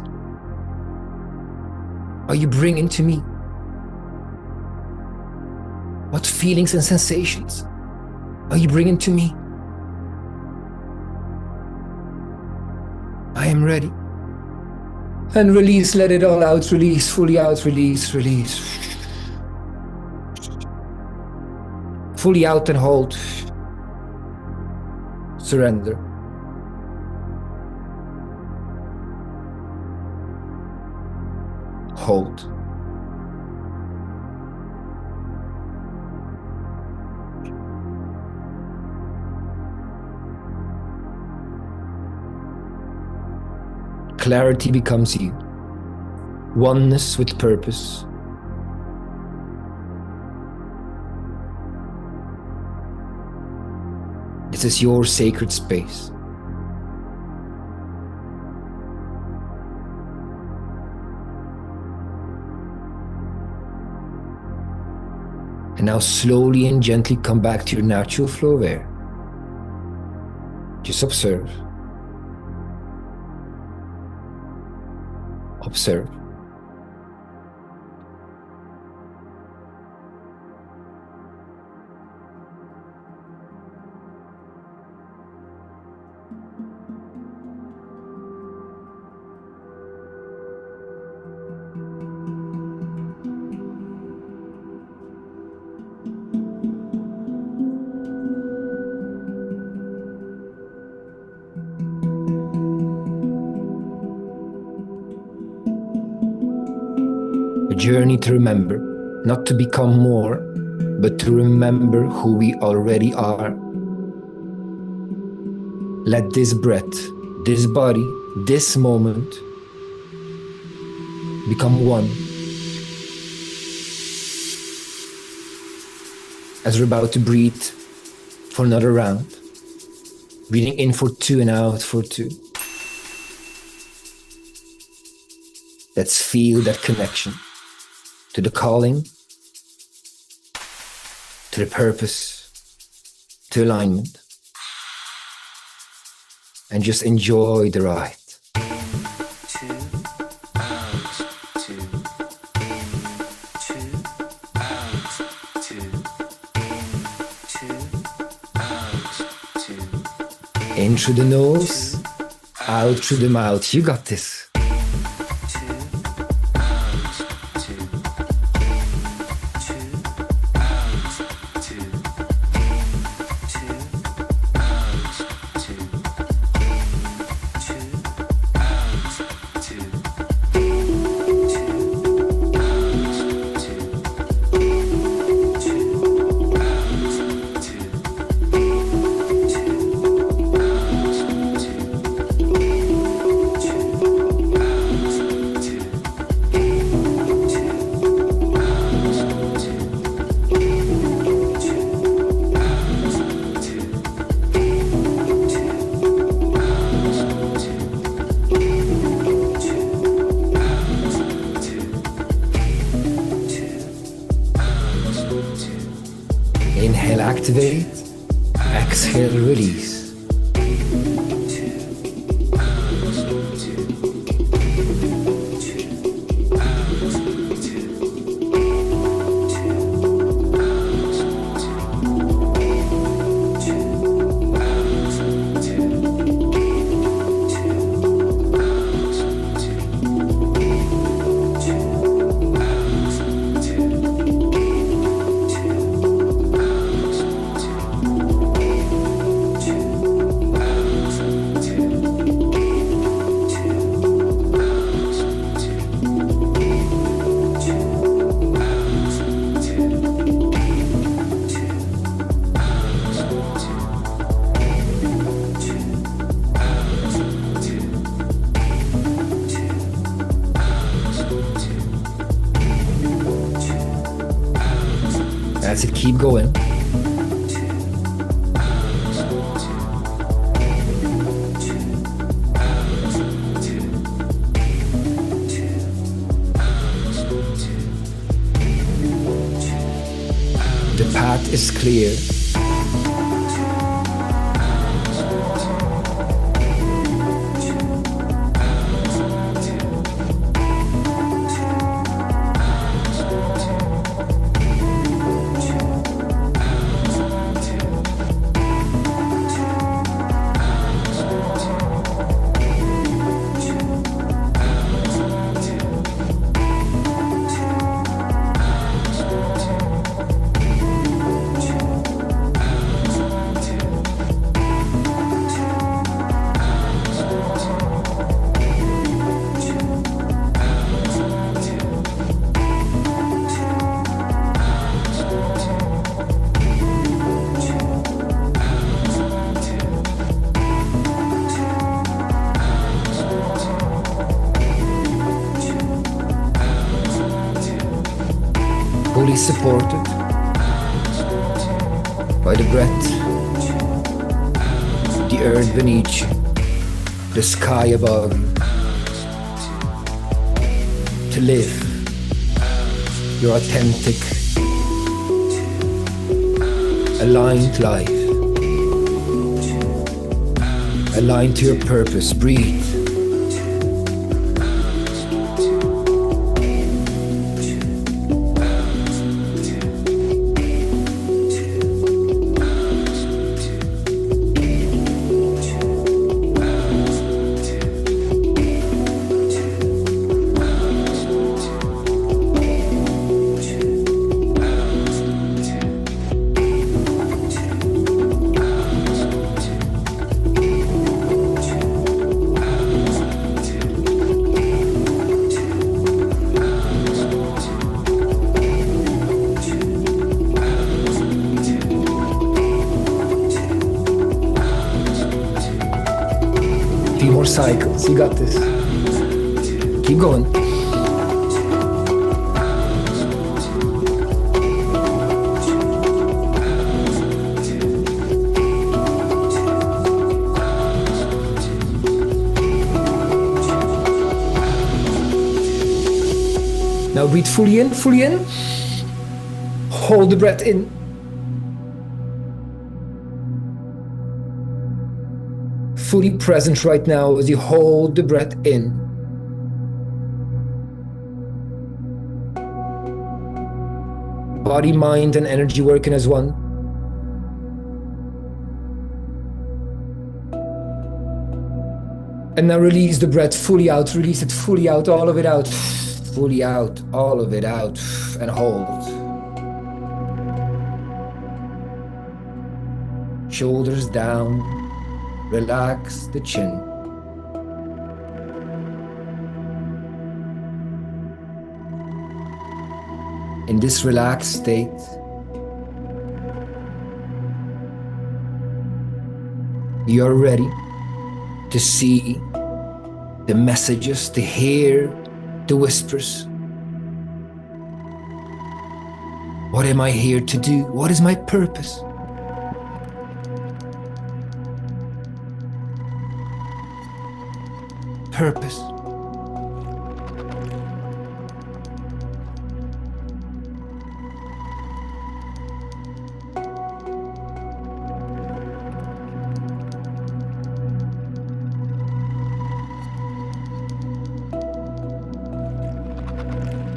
are you bringing to me? What feelings and sensations are you bringing to me? I am ready. And release, let it all out, release, fully out, release, release. Fully out and hold. Surrender. Hold. Clarity becomes you. Oneness with purpose. This is your sacred space. And now slowly and gently come back to your natural flow of air. Just observe. Observe. A journey to remember, not to become more, but to remember who we already are. Let this breath, this body, this moment become one. As we're about to breathe for another round, breathing in for 2 and out for 2. Let's feel that connection to the calling, to the purpose, to alignment, and just enjoy the ride. 2 out, 2 in, 2 out, 2 in, 2 out, 2 In through the nose, out through the mouth. You got this. 2 out, 2 in, 2 out, 2 in, 2 out, 2 in, 2 out, 2 Inhale, activate. Exhale, release. That's it, keep going. The path is clear. supported by the breath, the earth beneath you, the sky above you, to live your authentic, aligned life, aligned to your purpose. Breathe. Few more cycles. You got this. Keep going. Now breathe fully in, fully in. Hold the breath in. Fully present right now as you hold the breath in. Body, mind, and energy working as one. And now release the breath fully out. Release it fully out, all of it out. Fully out, all of it out. And hold. Shoulders down. Relax the chin. In this relaxed state, you're ready to see the messages, to hear the whispers. What am I here to do? What is my purpose? Purpose.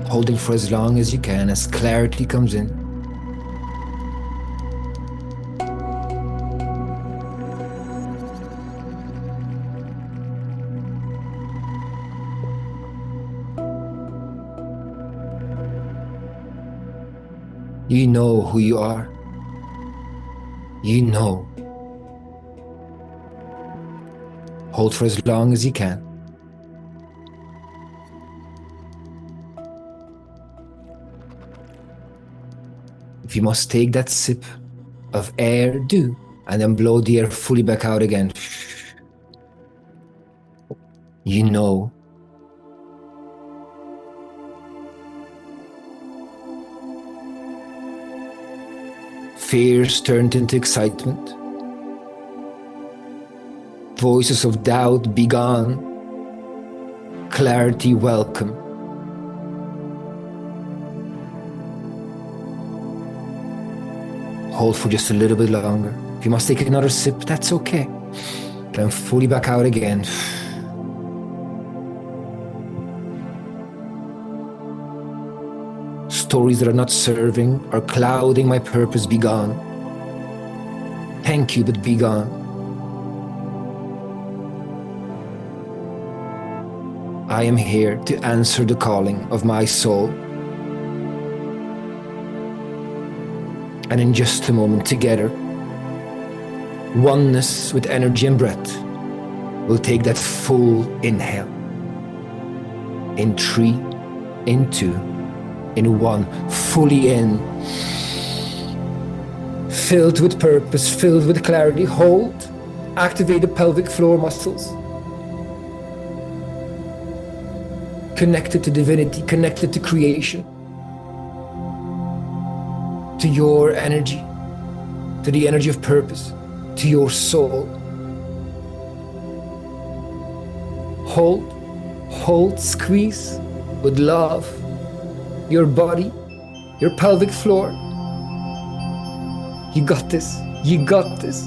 Holding for as long as you can, as clarity comes in. You know who you are. You know. Hold for as long as you can. If you must take that sip of air, do. And then blow the air fully back out again. You know. Fears turned into excitement. Voices of doubt be gone. Clarity welcome. Hold for just a little bit longer. If you must take another sip, that's okay. Then fully back out again. Stories that are not serving or clouding my purpose be gone. Thank you, but be gone. I am here to answer the calling of my soul. And in just a moment, together, oneness with energy and breath, we'll take that full inhale. In 3, in 2, in 1, fully in. Filled with purpose, filled with clarity. Hold. Activate the pelvic floor muscles. Connected to divinity, connected to creation. to your energy, to the energy of purpose, to your soul. Hold, squeeze with love your body, your pelvic floor. You got this, you got this.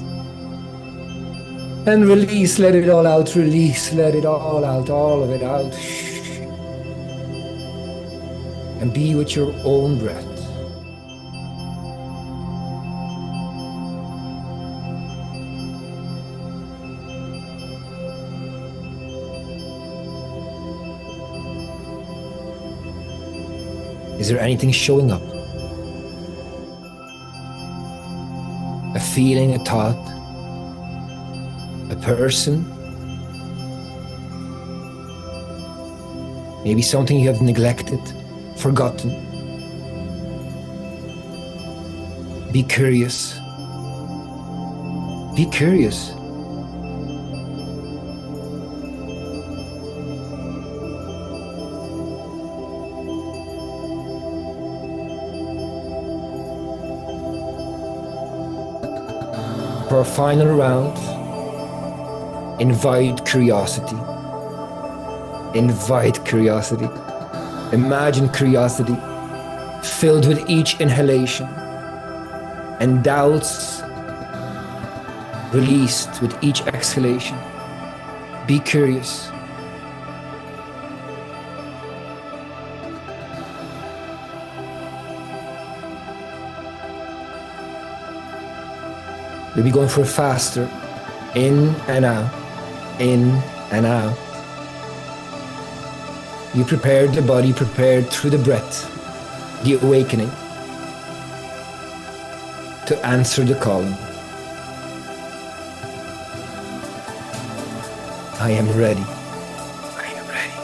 And release, let it all out, release, let it all out, all of it out. And be with your own breath. Is there anything showing up? A feeling, a thought, a person? Maybe something you have neglected, forgotten. Be curious. Be curious. For our final round, invite curiosity. Invite curiosity. Imagine curiosity filled with each inhalation and doubts released with each exhalation. Be curious. We'll be going for faster. In and out. In and out. You prepared the body, prepared through the breath, the awakening to answer the calling. I am ready. I am ready.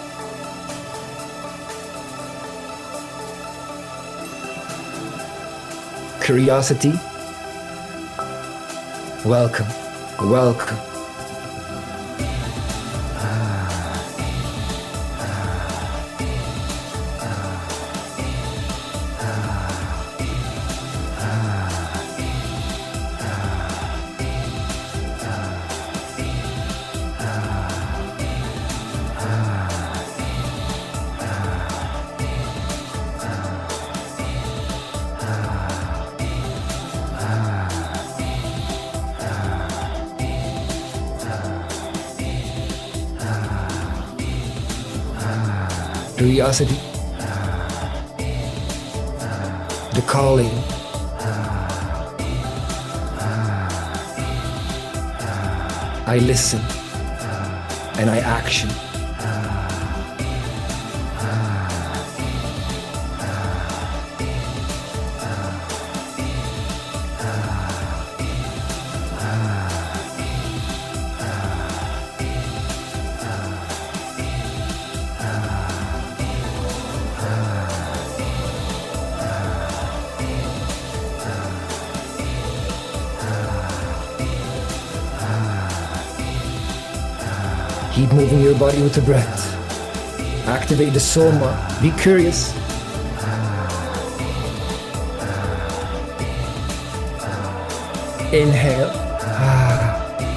Curiosity. Welcome, welcome. Curiosity, the calling, I listen and I action. Keep moving your body with the breath. Activate the SOMA. Be curious. Inhale.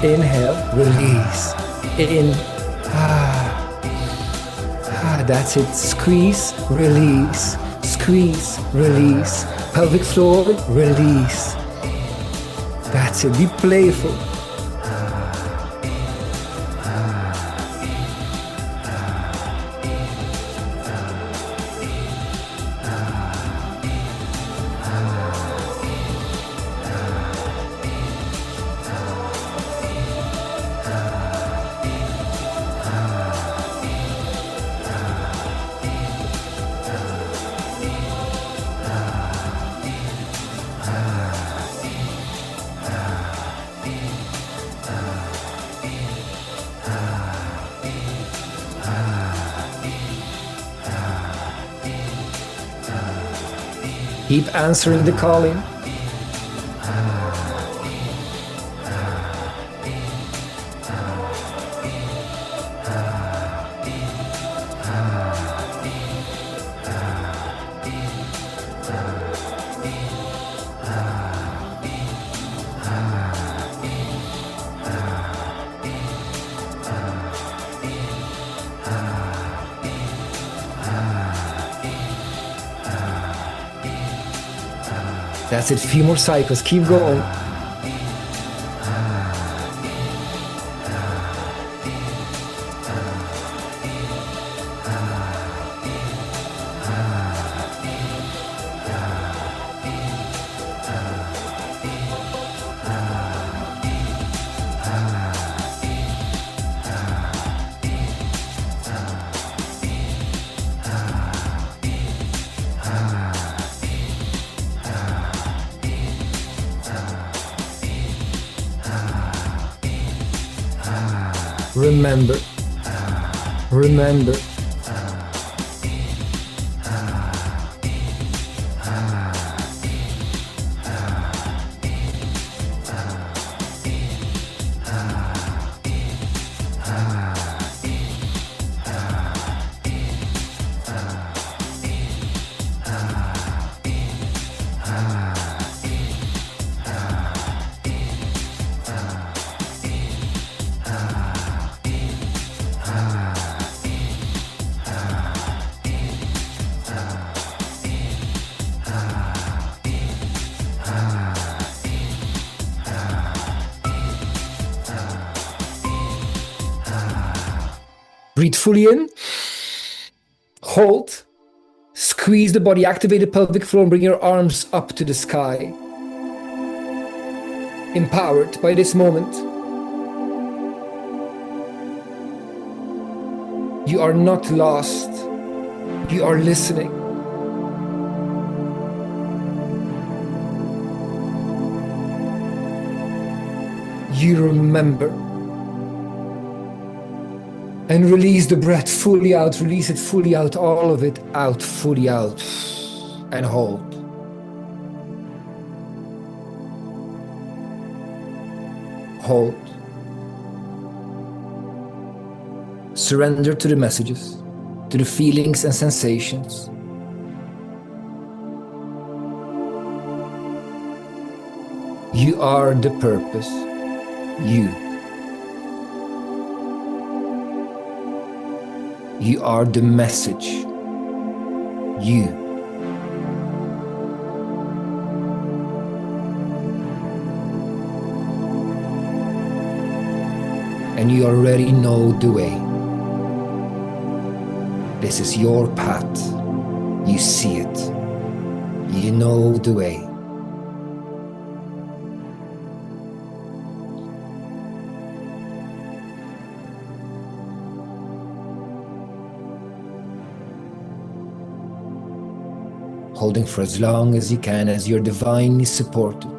Inhale. Release. In. That's it. Squeeze. Release. Squeeze. Release. Pelvic floor. Release. That's it. Be playful. Keep answering the calling. That's it. Few more cycles. Keep going. Remember, remember, breathe fully in, hold, squeeze the body, activate the pelvic floor, and bring your arms up to the sky. Empowered by this moment. You are not lost. You are listening. You remember. And release the breath fully out, release it fully out, all of it out, fully out, and hold. Hold. Surrender to the messages, to the feelings and sensations. You are the purpose, you. You are the message, you. And you already know the way. This is your path. You see it. You know the way. Holding for as long as you can as you're divinely supported.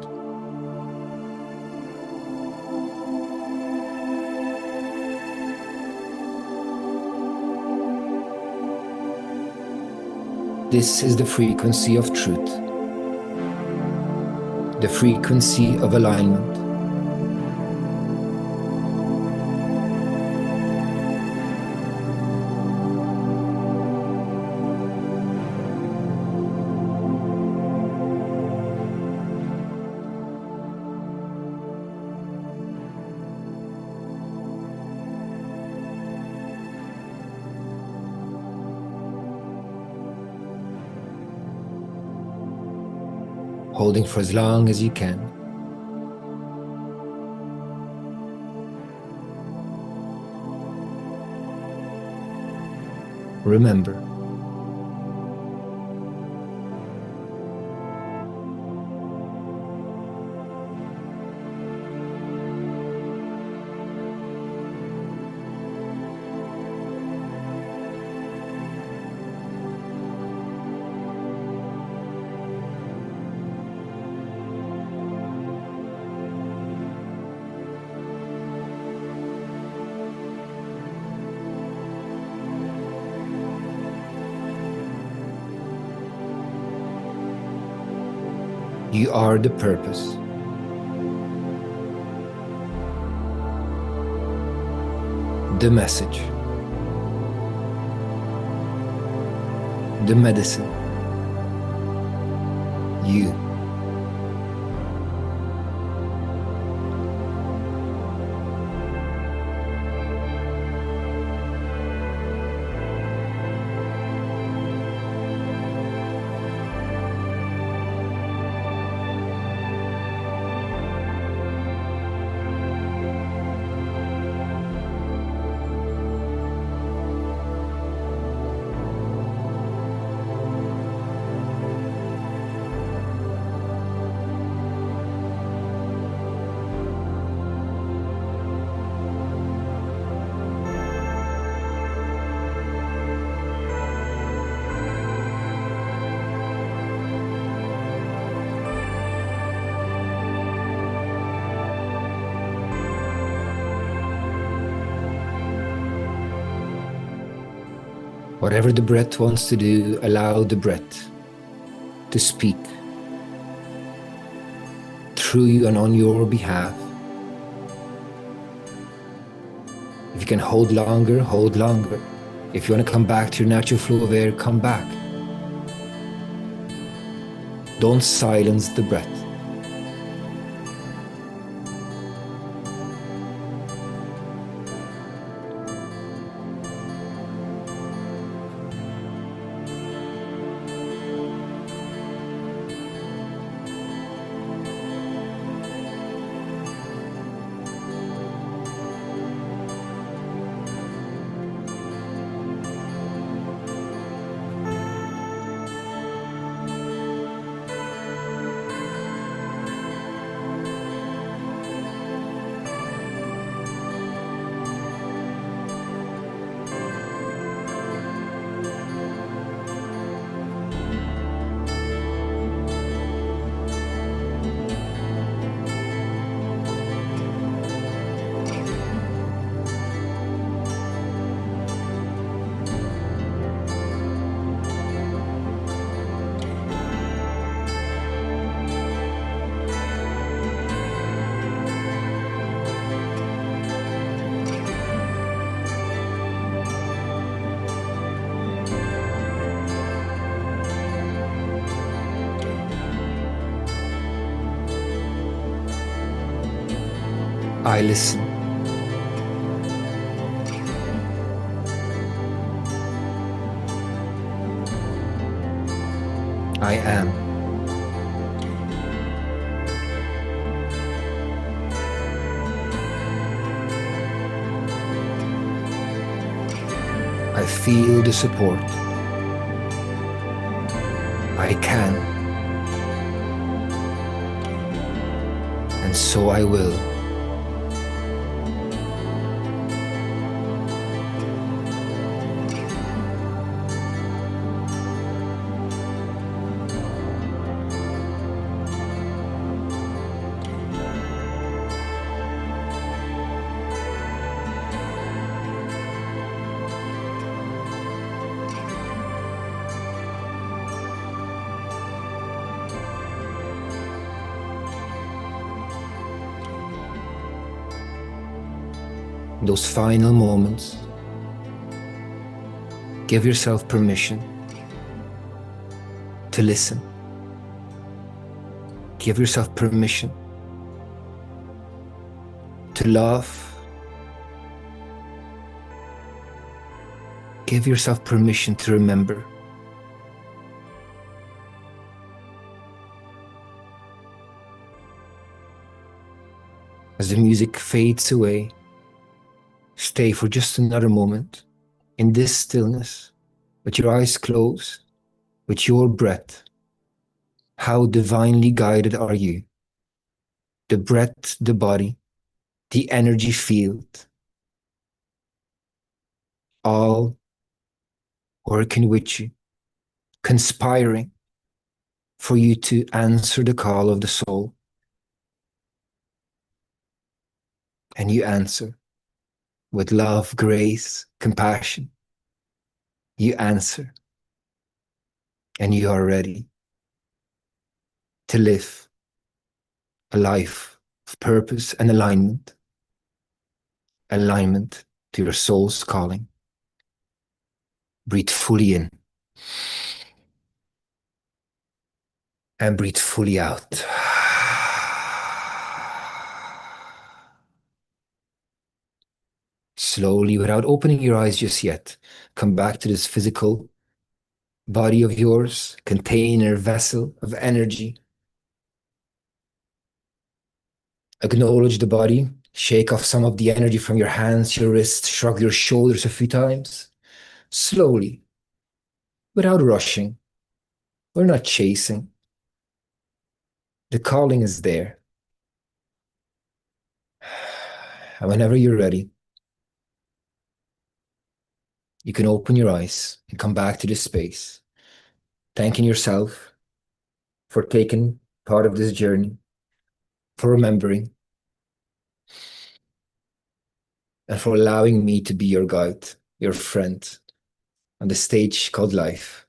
This is the frequency of truth, the frequency of alignment. Holding for as long as you can. Remember, you are the purpose. The message. The medicine. You. Whatever the breath wants to do, allow the breath to speak through you and on your behalf. If you can hold longer, hold longer. If you want to come back to your natural flow of air, come back. Don't silence the breath. I listen. I am. I feel the support. I can. And so I will. Those final moments, give yourself permission to listen. Give yourself permission to laugh. Give yourself permission to remember. As the music fades away, stay for just another moment in this stillness, with your eyes closed, with your breath. How divinely guided are you? The breath, the body, the energy field, all working with you, conspiring for you to answer the call of the soul. And you answer with love, grace, compassion. You answer, and you are ready to live a life of purpose and alignment. Alignment to your soul's calling. Breathe fully in and breathe fully out. Slowly, without opening your eyes just yet, come back to this physical body of yours, container, vessel of energy. Acknowledge the body. Shake off some of the energy from your hands, your wrists, shrug your shoulders a few times. Slowly, without rushing. We're not chasing. The calling is there. And whenever you're ready, you can open your eyes and come back to this space, thanking yourself for taking part of this journey, for remembering, and for allowing me to be your guide, your friend, on the stage called life.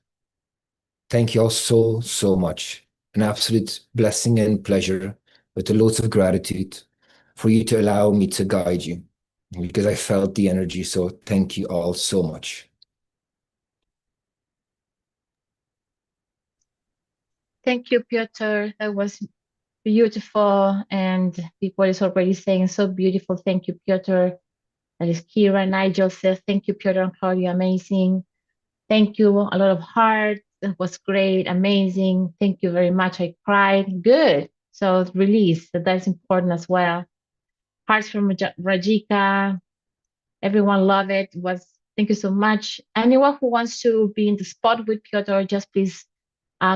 Thank you all so, so much. An absolute blessing and pleasure, with loads of gratitude for you to allow me to guide you, because I felt the energy. So thank you all so much. Thank you, Piotr. That was beautiful. And people is already saying so beautiful. Thank you, Piotr. That is Kira. Nigel says, thank you, Piotr and Claudia. Amazing. Thank you. A lot of heart. That was great. Amazing. Thank you very much. I cried. Good. So release. That's important as well. Hearts from Rajika. Everyone love it. Thank you so much. Anyone who wants to be in the spot with Piotr, just please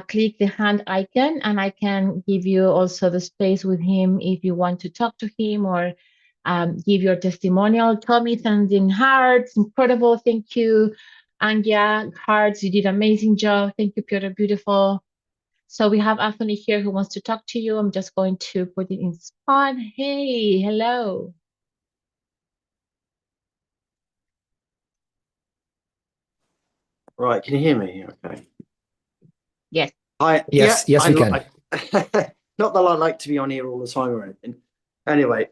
click the hand icon, and I can give you also the space with him if you want to talk to him or give your testimonial. Tommy sends in hearts, incredible, thank you. Anja, hearts, you did amazing job. Thank you, Piotr, beautiful. So we have Anthony here who wants to talk to you. I'm just going to put it in spot. Hey, hello. Right, can you hear me? Okay. Yes. Hi. Yes, yeah, yes, we can. Not that I like to be on here all the time or anything. Anyway,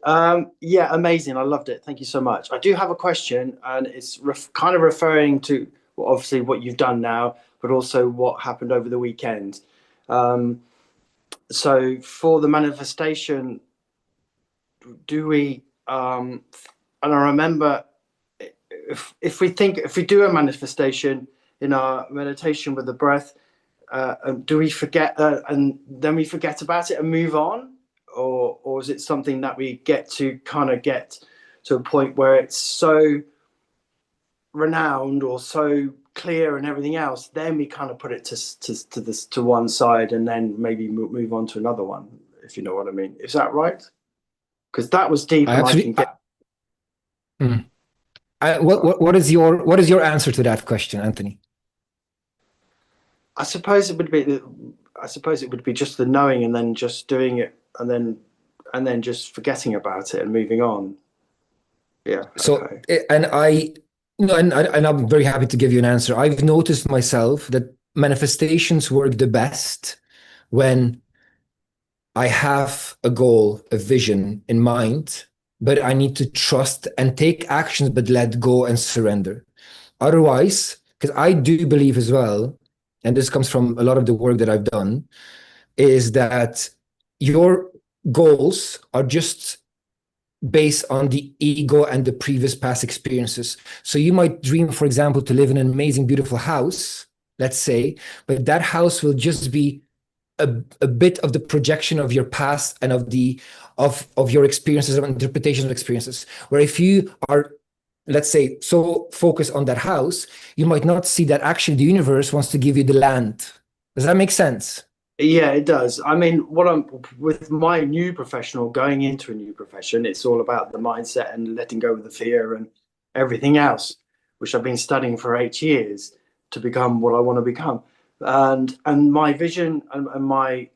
yeah, amazing. I loved it. Thank you so much. I do have a question, and it's kind of referring to obviously what you've done now, but also what happened over the weekend. So for the manifestation, do we? And I remember, if we do a manifestation in our meditation with the breath, do we forget and then we forget about it and move on, or is it something that we get to a point where it's so renowned or so clear and everything else, then we kind of put it to one side and then maybe move on to another one, if you know what I mean? Is that right? Because that was deep, and I can get. What is your answer to that question, Anthony? I suppose it would be just the knowing, and then just doing it, and then just forgetting about it and moving on. Yeah. So, okay. and I'm very happy to give you an answer. I've noticed myself that manifestations work the best when I have a goal, a vision in mind, but I need to trust and take actions, but let go and surrender. Otherwise, because I do believe as well, and this comes from a lot of the work that I've done, is that your goals are just based on the ego and the previous past experiences. So you might dream, for example, to live in an amazing, beautiful house, let's say, but that house will just be a bit of the projection of your past and of your experiences, of interpretations of experiences. Where if you are, let's say, so focused on that house, you might not see that actually the universe wants to give you the land. Does that make sense? Yeah, it does. I mean, with my new professional, going into a new profession, it's all about the mindset and letting go of the fear and everything else, which I've been studying for 8 years to become what I want to become. And my vision and my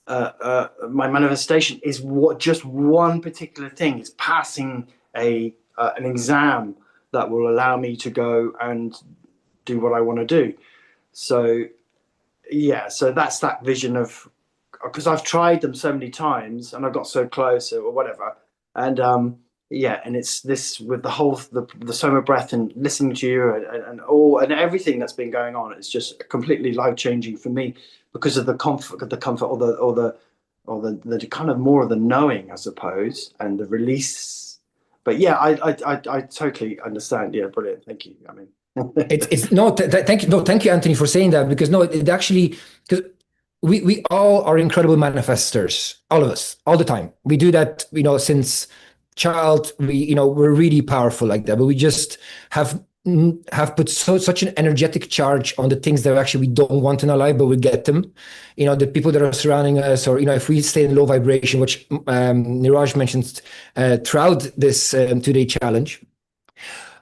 my manifestation is just one particular thing. It's passing an exam that will allow me to go and do what I want to do. So yeah, so that's that vision of, because I've tried them so many times and I got so close or whatever, and yeah, and it's this with the SOMA Breath and listening to you and everything that's been going on. It's just completely life-changing for me because of the comfort or the kind of more of the knowing, I suppose, and the release. But yeah, I totally understand. Yeah, brilliant. Thank you. I mean, thank you, Anthony, for saying that, because it actually, because we all are incredible manifestors, all of us, all the time. We do that, since child. We're really powerful like that, but we just have put such an energetic charge on the things that actually we don't want in our life, but we get them. The people that are surrounding us, or if we stay in low vibration, which Niraj mentioned throughout this 2-day challenge.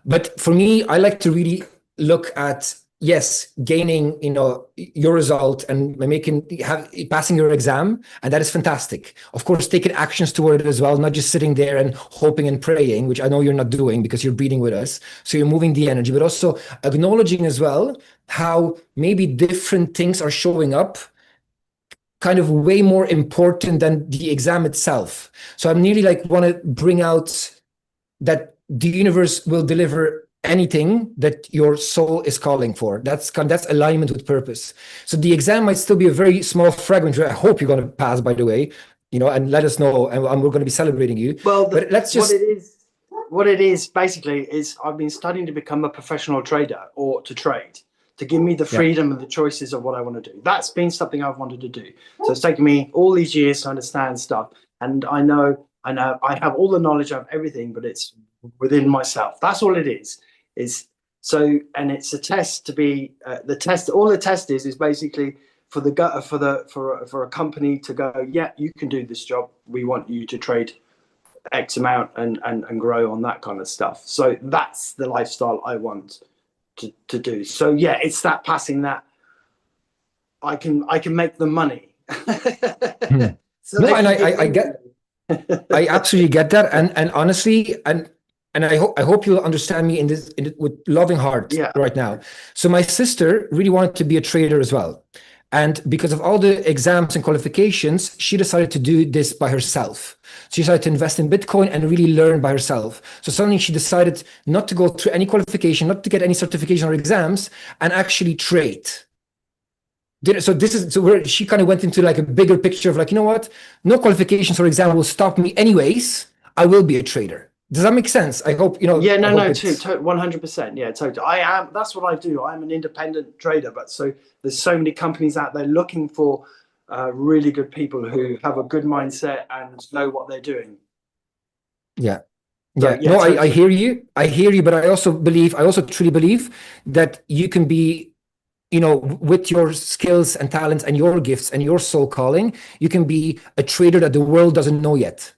But for me, I like to really look at yes, gaining, your result and passing your exam, and that is fantastic. Of course, taking actions toward it as well, not just sitting there and hoping and praying, which I know you're not doing because you're breathing with us. So you're moving the energy, but also acknowledging as well how maybe different things are showing up, kind of way more important than the exam itself. So I'm nearly like want to bring out that the universe will deliver anything that your soul is calling for. That's alignment with purpose. So the exam might still be a very small fragment. I hope you're going to pass, by the way, and let us know, and we're going to be celebrating you. Well, but let's just what it is basically is I've been studying to become a professional trader, or to trade, to give me the freedom and the choices of what I want to do. That's been something I've wanted to do. So it's taken me all these years to understand stuff, and I know I have all the knowledge of everything, but it's within myself. That's all it is so, and it's a test to be the test. All the test is basically for a company to go, yeah, you can do this job. We want you to trade X amount and grow on that kind of stuff. So that's the lifestyle I want to do. So yeah, it's that passing that I can make the money. So no, and I get, I absolutely get that, and honestly, and I hope you'll understand me in this with loving heart right now. So my sister really wanted to be a trader as well. And because of all the exams and qualifications, she decided to do this by herself. She decided to invest in Bitcoin and really learn by herself. So suddenly she decided not to go through any qualification, not to get any certification or exams, and actually trade. So where she kind of went into like a bigger picture of like, you know what? No qualifications or exam will stop me anyways. I will be a trader. Does that make sense? I hope, Yeah, no, 100%. Yeah, totally. That's what I do. I'm an independent trader, but so there's so many companies out there looking for really good people who have a good mindset and know what they're doing. Yeah. So, yeah. No, totally. I hear you. But I also truly believe that you can be, with your skills and talents and your gifts and your soul calling, you can be a trader that the world doesn't know yet.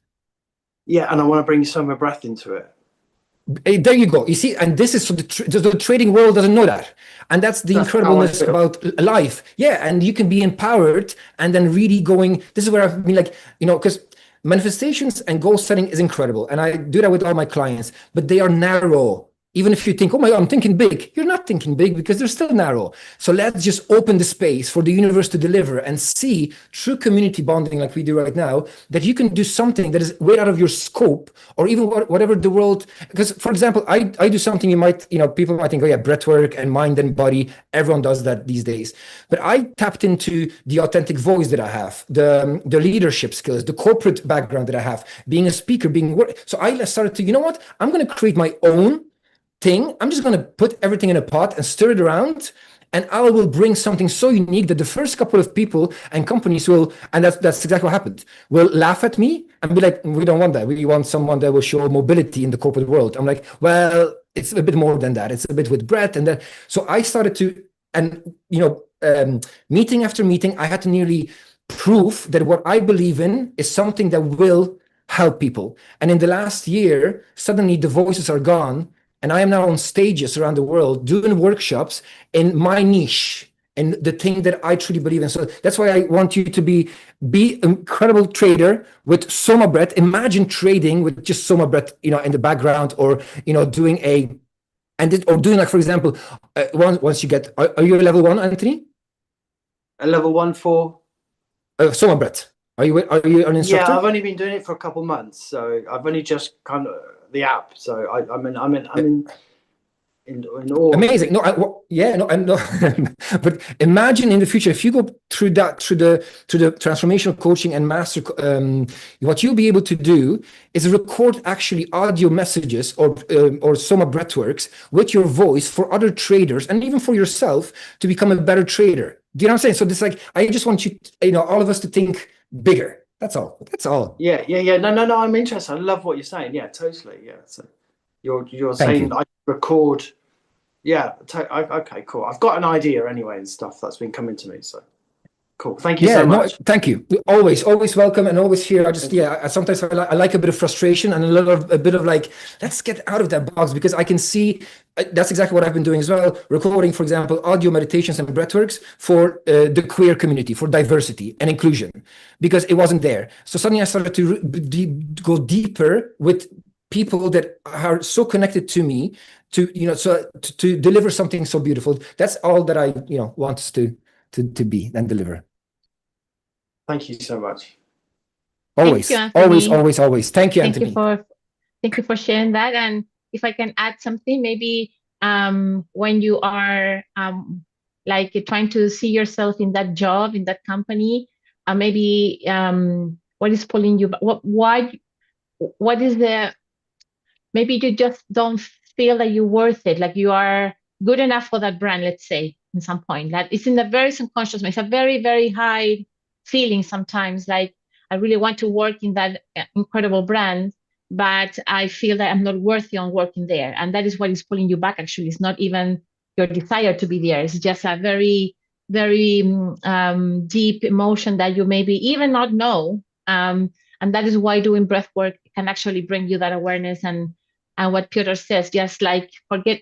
Yeah, and I want to bring SOMA Breath into it. There you go. You see, and this is so the trading world doesn't know that, and that's the incredibleness about life. Yeah, and you can be empowered, and then really going. This is where I've been like, because manifestations and goal setting is incredible, and I do that with all my clients, but they are narrow. Even if you think, oh my God, I'm thinking big, you're not thinking big because they're still narrow. So let's just open the space for the universe to deliver and see through community bonding like we do right now, that you can do something that is way out of your scope, or even whatever the world, because for example, I do something people might think, oh yeah, breathwork and mind and body, everyone does that these days. But I tapped into the authentic voice that I have, the leadership skills, the corporate background that I have, being a speaker, so I started to, what, I'm going to create my own thing. I'm just going to put everything in a pot and stir it around, and I will bring something so unique that the first couple of people and companies will, and that's exactly what happened, will laugh at me and be like, we don't want that. We want someone that will show mobility in the corporate world. I'm like, well, it's a bit more than that. It's a bit with breath and that. So I started to, and meeting after meeting, I had to nearly prove that what I believe in is something that will help people. And in the last year, suddenly the voices are gone. And I am now on stages around the world doing workshops in my niche and the thing that I truly believe in. So that's why I want you to be an incredible trader with SOMA Breath. Imagine trading with just SOMA Breath, in the background, or doing like, for example, once you get. Are you a level 1, Anthony? A level 1 for SOMA Breath. Are you an instructor? Yeah, I've only been doing it for a couple months, so I've only just kind of the app. So I'm in awe. Amazing. But imagine in the future, if you go through the transformational coaching and master, what you'll be able to do is record actually audio messages or SOMA Breathworks with your voice for other traders and even for yourself to become a better trader. Do you know what I'm saying? So this, like, I just want you, all of us to think bigger. That's all. Yeah. No. I'm interested. I love what you're saying. Yeah, totally. Yeah. So you're saying I record. Yeah. Okay. Cool. I've got an idea anyway and stuff that's been coming to me. So Cool. Thank you so much. No, thank you. Always welcome and always here. Sometimes I like a bit of frustration and a bit of like, let's get out of that box, because I can see that's exactly what I've been doing as well. Recording, for example, audio meditations and breathworks for the queer community, for diversity and inclusion, because it wasn't there. So suddenly I started to go deeper with people that are so connected to me to deliver something so beautiful. That's all that I want us to be and deliver. Thank you so much. Always. Thank you, Anthony. Thank you for sharing that. And if I can add something, maybe when you are like trying to see yourself in that job, in that company, maybe what is pulling you? What is the? Maybe you just don't feel that you're worth it, like you are good enough for that brand, let's say, at some point. That it's in the very subconscious mind. It's a very, very high feeling sometimes, like I really want to work in that incredible brand, but I feel that I'm not worthy on working there. And that is what is pulling you back, actually. It's not even your desire to be there. It's just a very, very deep emotion that you maybe even not know. And that is why doing breath work can actually bring you that awareness. And what Piotr says, just like forget,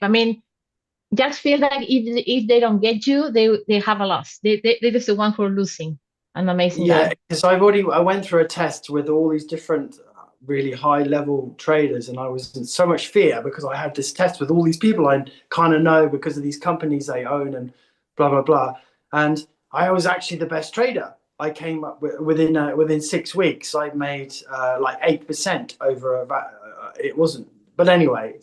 just feel that if they don't get you, they have a loss. They're just the one who are losing. An amazing guy. Because I went through a test with all these different really high level traders, and I was in so much fear because I had this test with all these people I kind of know because of these companies they own and blah blah blah. And I was actually the best trader. I came up within 6 weeks. I made like 8% over it wasn't. But anyway,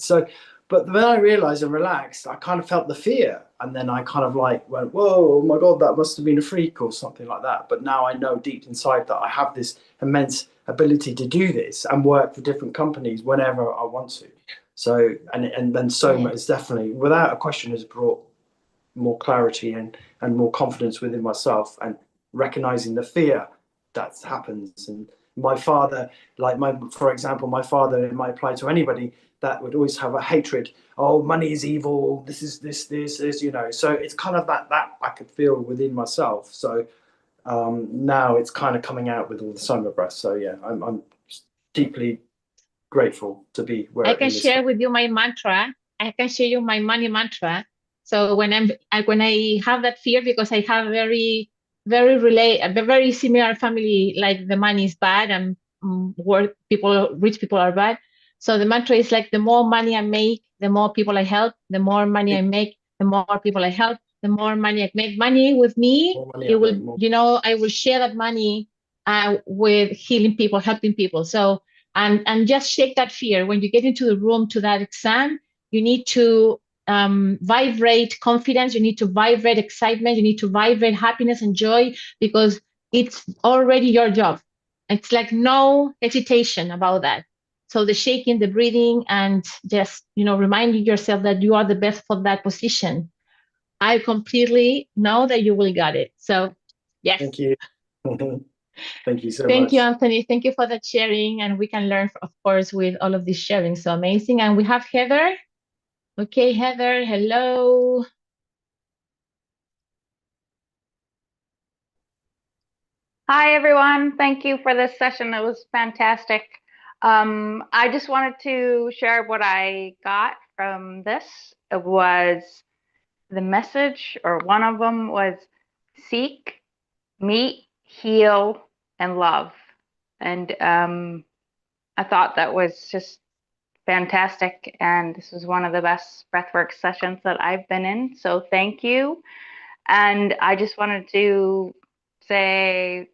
but when I realized and relaxed, I kind of felt the fear. And then I kind of like went, whoa, oh my God, that must have been a freak or something like that. But now I know deep inside that I have this immense ability to do this and work for different companies whenever I want to. So, and then SOMA is definitely, without a question, has brought more clarity and more confidence within myself and recognizing the fear that happens. And my father, for example, my father, it might apply to anybody, that would always have a hatred. Oh, money is evil. This is this, So it's kind of that I could feel within myself. So now it's kind of coming out with all the SOMA Breath. So yeah, I'm deeply grateful to be where I can share with you my mantra. I can share you my money mantra. So when I have that fear, because I have a very similar family, like the money is bad and rich people are bad. So the mantra is like, the more money I make, the more people I help. The more money I make, the more people I help. The more money I make. Money with me, it will, I will share that money with healing people, helping people. So, and just shake that fear. When you get into the room to that exam, you need to vibrate confidence. You need to vibrate excitement. You need to vibrate happiness and joy, because it's already your job. It's like no hesitation about that. So the shaking, the breathing, and just, reminding yourself that you are the best for that position. I completely know that you will get it. So, yes. Thank you. Thank you so much. Thank you, Anthony. Thank you for that sharing. And we can learn, of course, with all of this sharing. So amazing. And we have Heather. Okay, Heather, hello. Hi, everyone. Thank you for this session. It was fantastic. I just wanted to share what I got from this. It was the message, or one of them was seek, meet, heal, and love. And I thought that was just fantastic. And this was one of the best breathwork sessions that I've been in. So thank you. And I just wanted to say,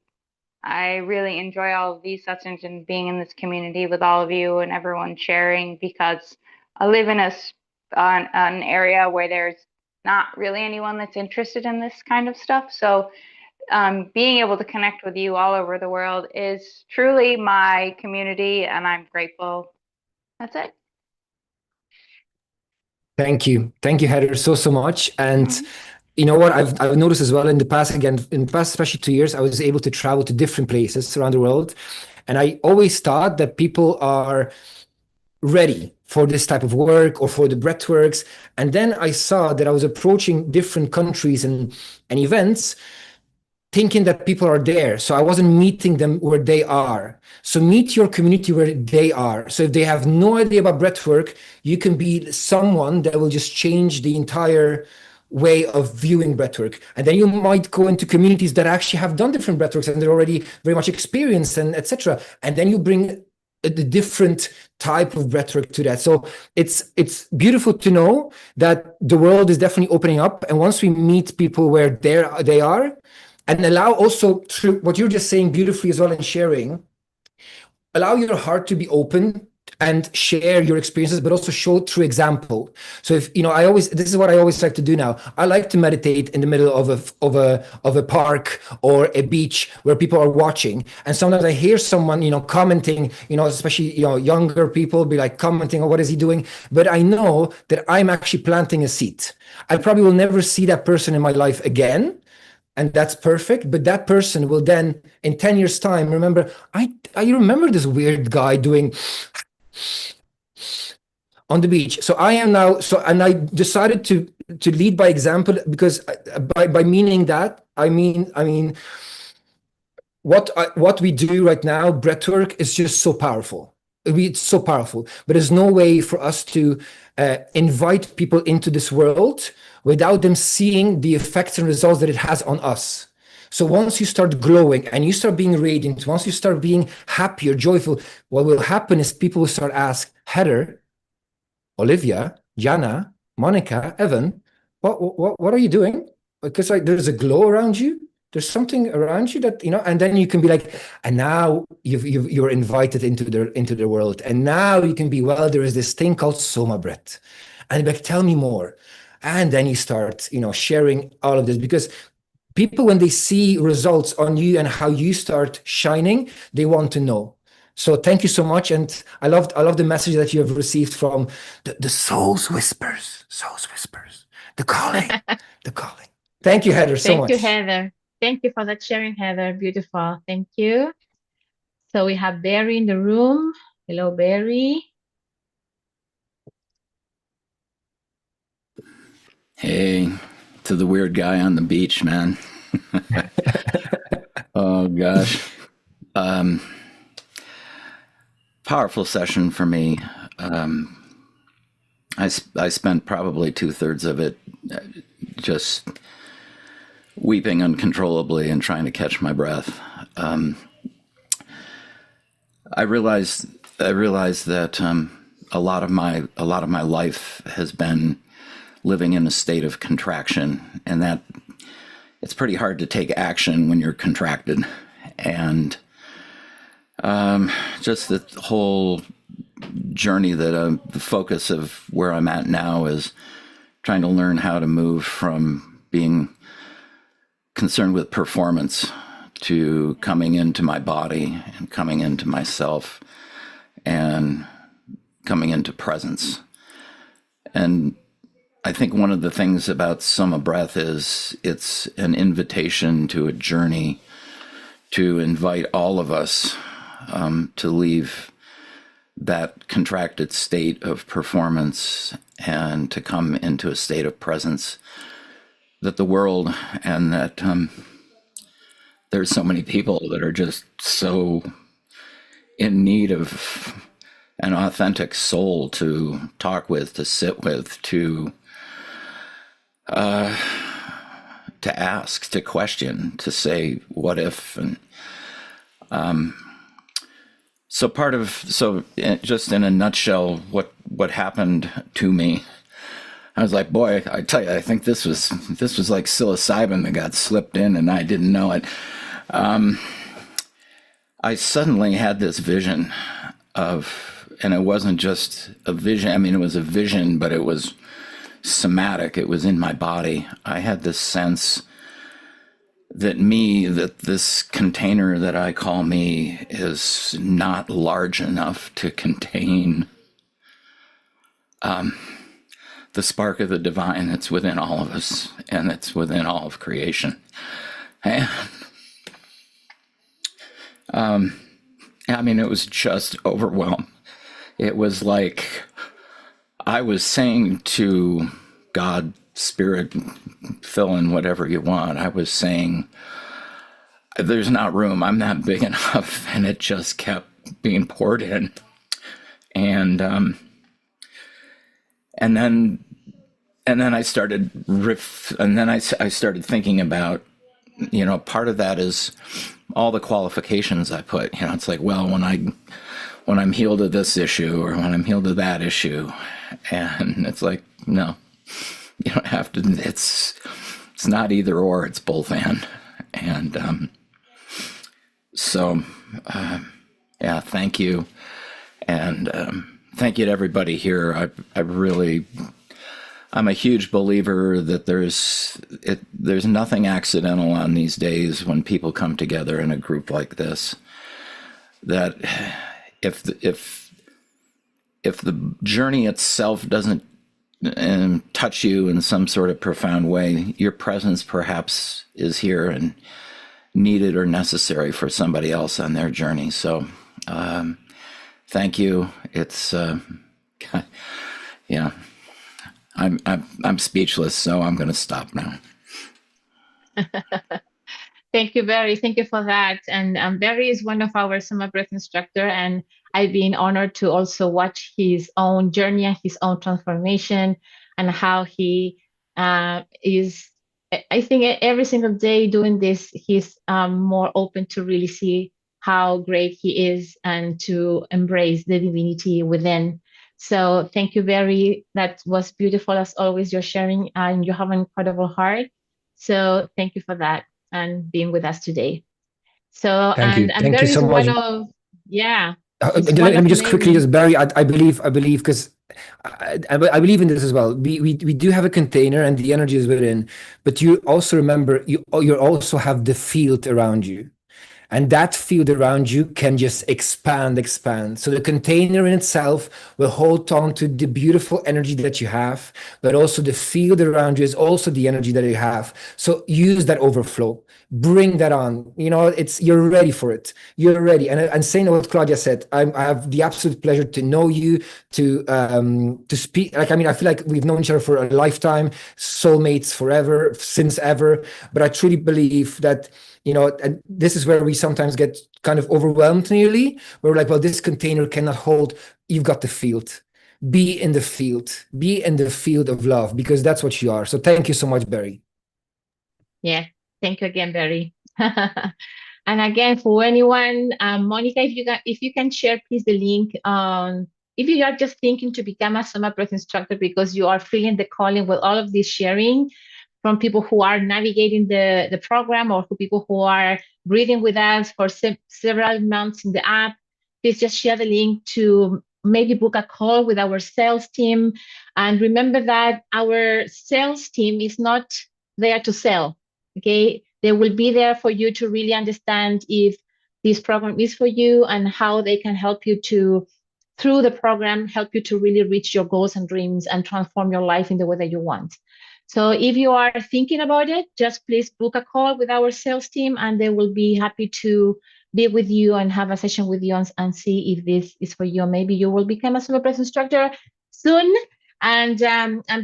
I really enjoy all of these sessions and being in this community with all of you and everyone sharing, because I live in an area where there's not really anyone that's interested in this kind of stuff. So being able to connect with you all over the world is truly my community, and I'm grateful. That's it. Thank you, Heather, so much. And you know what, I've noticed as well in the past, especially 2 years, I was able to travel to different places around the world, and I always thought that people are ready for this type of work or for the breathworks. And then I saw that I was approaching different countries and events, thinking that people are there. So I wasn't meeting them where they are. So meet your community where they are. So if they have no idea about breathwork, you can be someone that will just change the entire way of viewing breathwork. And then you might go into communities that actually have done different breathworks and they're already very much experienced and etc. And then you bring the different type of breathwork to that. So it's beautiful to know that the world is definitely opening up. And once we meet people where they are, and allow also through what you're just saying beautifully as well and sharing, allow your heart to be open and share your experiences, but also show through example. So if this is what I always like to do now. I like to meditate in the middle of a park or a beach where people are watching. And sometimes I hear someone, commenting, especially younger people be like commenting, oh, what is he doing? But I know that I'm actually planting a seed. I probably will never see that person in my life again. And that's perfect. But that person will then, in 10 years' time, remember, I remember this weird guy doing on the beach. So I am now, and I decided to lead by example, because by meaning that, I mean, what we do right now, breathwork, is just so powerful. It's so powerful, but there's no way for us to invite people into this world without them seeing the effects and results that it has on us. So once you start glowing and you start being radiant, once you start being happier, joyful, what will happen is people will start asking, Heather, Olivia, Jana, Monica, Evan, what are you doing? Because there's a glow around you. There's something around you that, and then you can be like, and now you're invited into the world. And now you can be, well, there is this thing called SOMA Breath. And like, tell me more. And then you start, sharing all of this, because people, when they see results on you and how you start shining, they want to know. So thank you so much. And I love the message that you have received from the soul's whispers, the calling, the calling. Thank you, Heather, so much. Thank you, Heather. Thank you for that sharing, Heather. Beautiful. Thank you. So we have Barry in the room. Hello, Barry. Hey, to the weird guy on the beach, man. Oh, gosh. Powerful session for me. I spent probably 2/3 of it just weeping uncontrollably and trying to catch my breath. I realized that a lot of my life has been living in a state of contraction, and that it's pretty hard to take action when you're contracted. And just the whole journey that the focus of where I'm at now is trying to learn how to move from being concerned with performance to coming into my body and coming into myself and coming into presence. And I think one of the things about SOMA Breath is it's an invitation to a journey to invite all of us to leave that contracted state of performance and to come into a state of presence that the world and that there's so many people that are just so in need of an authentic soul to talk with, to sit with, to ask, to question, to say, what if? And just in a nutshell, what happened to me, I was like, boy, I tell you, I think this was like psilocybin that got slipped in and I didn't know it. I suddenly had this vision and it wasn't just a vision. I mean, it was a vision, but it was somatic. It was in my body. I had this sense that this container that I call me is not large enough to contain the spark of the divine that's within all of us and that's within all of creation. And I mean, it was just overwhelmed. It was like I was saying to God, Spirit, fill in whatever you want. I was saying, there's not room. I'm not big enough, and it just kept being poured in. And then I started I started thinking about, part of that is all the qualifications I put. It's like, well, when I'm healed of this issue, or when I'm healed of that issue, and it's like, no, you don't have to. It's not either or. It's both and so yeah. Thank you, and thank you to everybody here. I'm a huge believer that there's nothing accidental on these days when people come together in a group like this. That if the journey itself doesn't touch you in some sort of profound way, your presence perhaps is here and needed or necessary for somebody else on their journey. So thank you. It's yeah. I'm speechless, so I'm going to stop now. Thank you, Barry. Thank you for that. And Barry is one of our SOMA Breath instructor, and I've been honored to also watch his own journey, his own transformation, and how he is. I think every single day doing this, he's more open to really see how great he is and to embrace the divinity within. So thank you, Barry. That was beautiful as always. You're sharing and you have an incredible heart. So thank you for that and being with us today. So Thank you. and Thank you Barry is so much. one of he's one Let of me just quickly, many. just Barry, I believe, because I believe in this as well. We do have a container and the energy is within, but you also remember you also have the field around you. And that field around you can just expand. So the container in itself will hold on to the beautiful energy that you have, but also the field around you is also the energy that you have. So use that overflow, bring that on. You're ready for it. You're ready. And saying what Claudia said, I have the absolute pleasure to know you, to speak. I feel like we've known each other for a lifetime, soulmates forever, since ever. But I truly believe that, and this is where we sometimes get kind of overwhelmed nearly. We're like, well, this container cannot hold. You've got the field. Be in the field. Be in the field of love, because that's what you are. So thank you so much, Barry. Yeah, thank you again, Barry. And again, for anyone, Monica, if you can share, please, the link. If you are just thinking to become a SOMA Breath instructor because you are feeling the calling with all of this sharing, from people who are navigating the program, or for people who are breathing with us for several months in the app, please just share the link to maybe book a call with our sales team. And remember that our sales team is not there to sell, okay? They will be there for you to really understand if this program is for you and how they can help you to, through the program, help you to really reach your goals and dreams and transform your life in the way that you want. So if you are thinking about it, just please book a call with our sales team and they will be happy to be with you and have a session with you and see if this is for you. Maybe you will become a SOMA Breath instructor soon and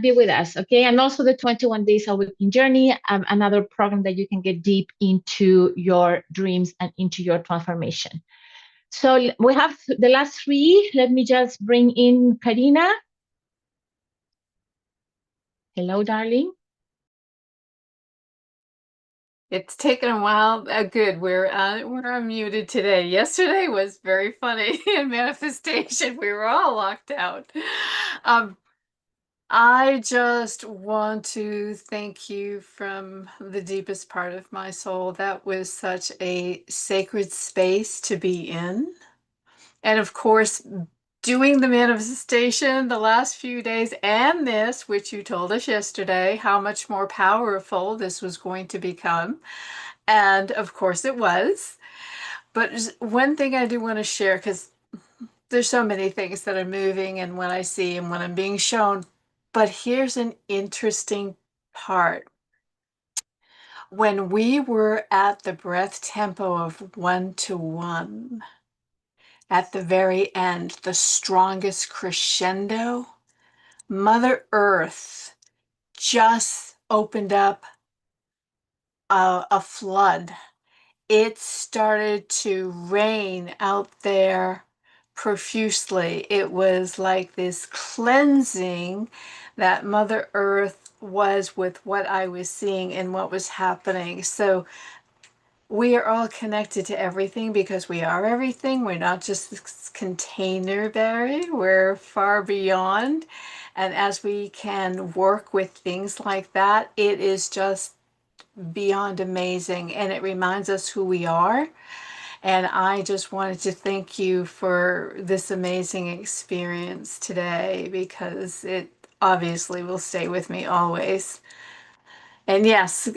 be with us, okay? And also the 21 Days Awakening Journey, another program that you can get deep into your dreams and into your transformation. So we have the last three. Let me just bring in Karina. Hello, darling. It's taken a while. Good. We're unmuted today. Yesterday was very funny in manifestation. We were all locked out. I just want to thank you from the deepest part of my soul. That was such a sacred space to be in. And of course, doing the manifestation the last few days and this, which you told us yesterday, how much more powerful this was going to become. And of course it was. But one thing I do want to share, because there's so many things that are moving and what I see and what I'm being shown. But here's an interesting part. When we were at the breath tempo of 1 to 1, at the very end, the strongest crescendo, Mother Earth just opened up a flood it started to rain out there profusely. It was like this cleansing that Mother Earth was with what I was seeing and what was happening. So we are all connected to everything because we are everything. We're not just this container, Barry. We're far beyond. And as we can work with things like that, it is just beyond amazing. And it reminds us who we are. And I just wanted to thank you for this amazing experience today because it obviously will stay with me always. And yes,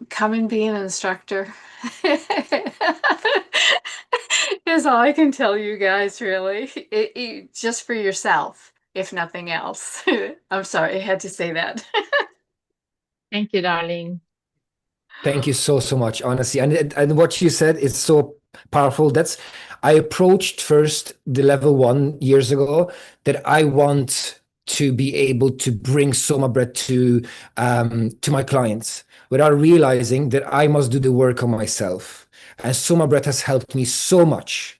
come and be an instructor. Is all I can tell you guys, really. Just for yourself, if nothing else. I'm sorry, I had to say that. Thank you, darling. Thank you so much, honestly. And what you said is so powerful. I approached first the level 1 years ago that I want to be able to bring SOMA Breath to my clients without realizing that I must do the work on myself. And SOMA Breath has helped me so much,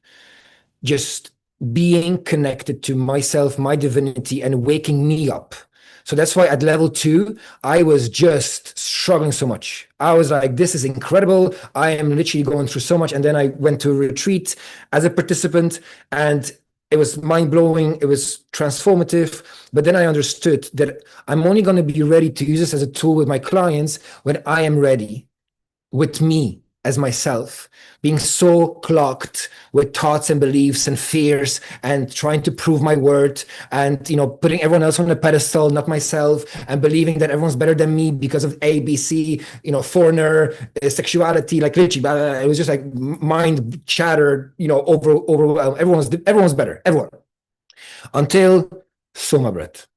just being connected to myself, my divinity, and waking me up. So that's why at level 2, I was just struggling so much. I was like, this is incredible. I am literally going through so much. And then I went to a retreat as a participant, and it was mind-blowing. It was transformative. But then I understood that I'm only going to be ready to use this as a tool with my clients when I am ready with me as myself, being so clogged with thoughts and beliefs and fears and trying to prove my worth and, putting everyone else on a pedestal, not myself, and believing that everyone's better than me because of A, B, C, foreigner, sexuality, like literally, it was just like mind chatter, overwhelmed. Everyone's better, everyone. Until SOMA Breath.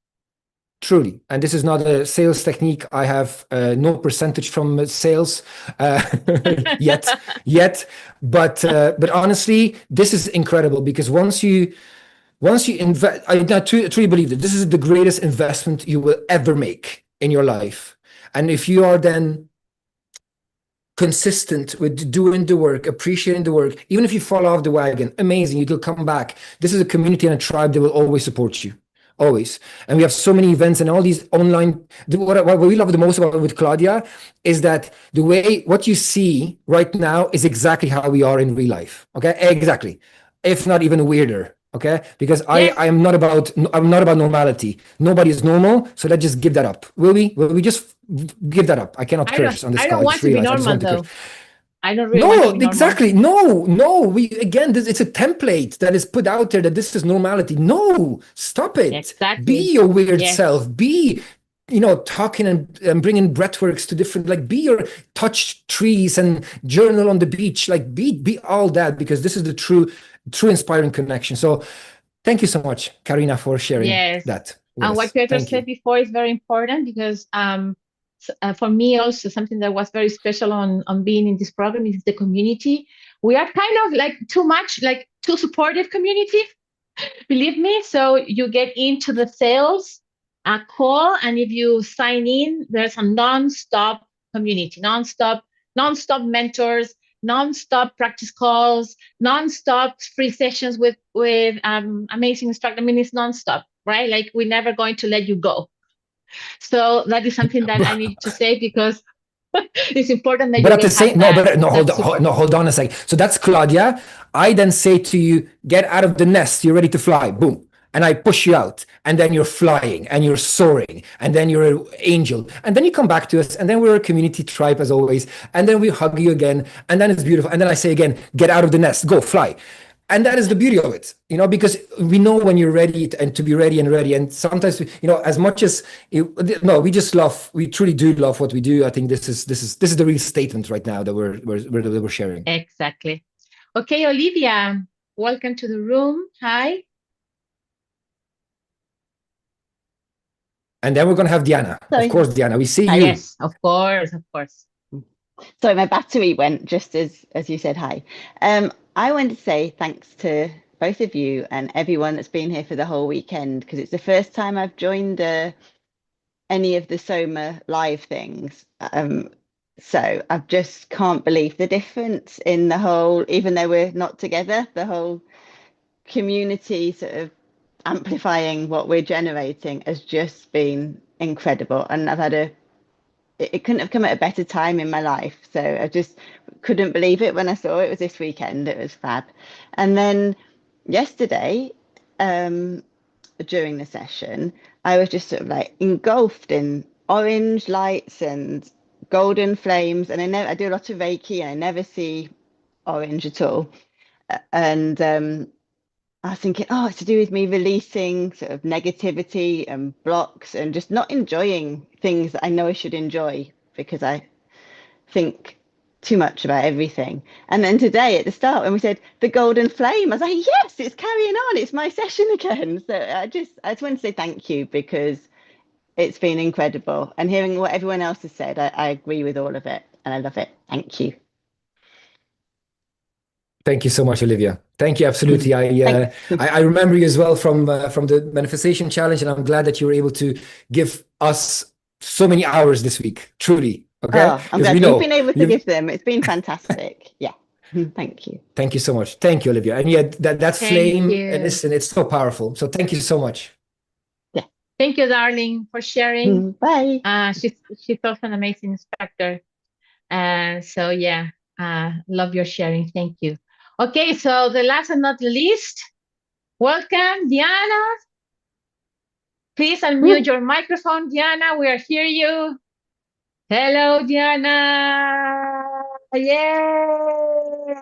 Truly, and this is not a sales technique. I have no percentage from sales yet. But honestly, this is incredible because once you invest, I truly believe that this is the greatest investment you will ever make in your life. And if you are then consistent with doing the work, appreciating the work, even if you fall off the wagon, amazing, you'll come back. This is a community and a tribe that will always support you. Always. And we have so many events and all these online. What we love the most about with Claudia is that what you see right now is exactly how we are in real life. Okay, exactly. If not even weirder. Okay, because I'm not about normality. Nobody is normal, so let's just give that up. Will we just give that up? I cannot curse on this call. I don't want to be normal though. I don't really want to be exactly. No. It's a template that is put out there that this is normality. No, stop it. Exactly. Be your weird self. Be, talking and bringing breathworks to different, be your touch trees and journal on the beach. Be all that, because this is the true inspiring connection. So thank you so much, Karina, for sharing that. And what Piotr said before is very important because for me also something that was very special on being in this program is the community. We are kind of too supportive community, believe me. So you get into the sales call, and if you sign in, there's a non-stop community, non-stop mentors, non-stop practice calls, non-stop free sessions with amazing instructors. I mean, it's non-stop, right? We're never going to let you go. So that is something that I need to say because it's important that. But at the same, hold on a second. So that's Claudia. I then say to you, get out of the nest. You're ready to fly. Boom. And I push you out, and then you're flying, and you're soaring, and then you're an angel, and then you come back to us, and then we're a community tribe as always, and then we hug you again, and then it's beautiful, and then I say again, get out of the nest, go fly. And that is the beauty of it, because we know when you're ready and to be ready. And sometimes, as much as we truly do love what we do. I think this is the real statement right now that we're sharing. Exactly. Okay, Olivia, welcome to the room. Hi. And then we're going to have Diana. Sorry. Of course, Diana, we see you. Yes, of course. Sorry, my battery went just as you said hi. I want to say thanks to both of you and everyone that's been here for the whole weekend, because it's the first time I've joined any of the SOMA live things. So I just can't believe the difference in the whole, even though we're not together, the whole community sort of amplifying what we're generating has just been incredible. And I've had it couldn't have come at a better time in my life. So I just couldn't believe it when I saw it was this weekend. It was fab. And then yesterday, during the session, I was just sort of like engulfed in orange lights and golden flames. And I do a lot of Reiki and I never see orange at all. And I was thinking, oh, it's to do with me releasing sort of negativity and blocks and just not enjoying things that I know I should enjoy because I think too much about everything. And then today at the start, when we said the golden flame, I was like, yes, it's carrying on. It's my session again. So I just want to say thank you because it's been incredible. And hearing what everyone else has said, I agree with all of it and I love it. Thank you. Thank you so much, Olivia. Thank you. Absolutely. I remember you as well from the manifestation challenge, and I'm glad that you were able to give us so many hours this week. Truly. Okay. Oh, I'm glad you've been able to give them. It's been fantastic. Yeah. Thank you. Thank you so much. Thank you, Olivia. And yeah, that flame, and listen, it's so powerful. So thank you so much. Yeah. Thank you, darling, for sharing. Bye. She's also an amazing instructor. So yeah, love your sharing. Thank you. Okay, so the last and not the least, welcome, Diana. Please unmute your microphone, Diana. We are hear you. Hello, Diana. Yay!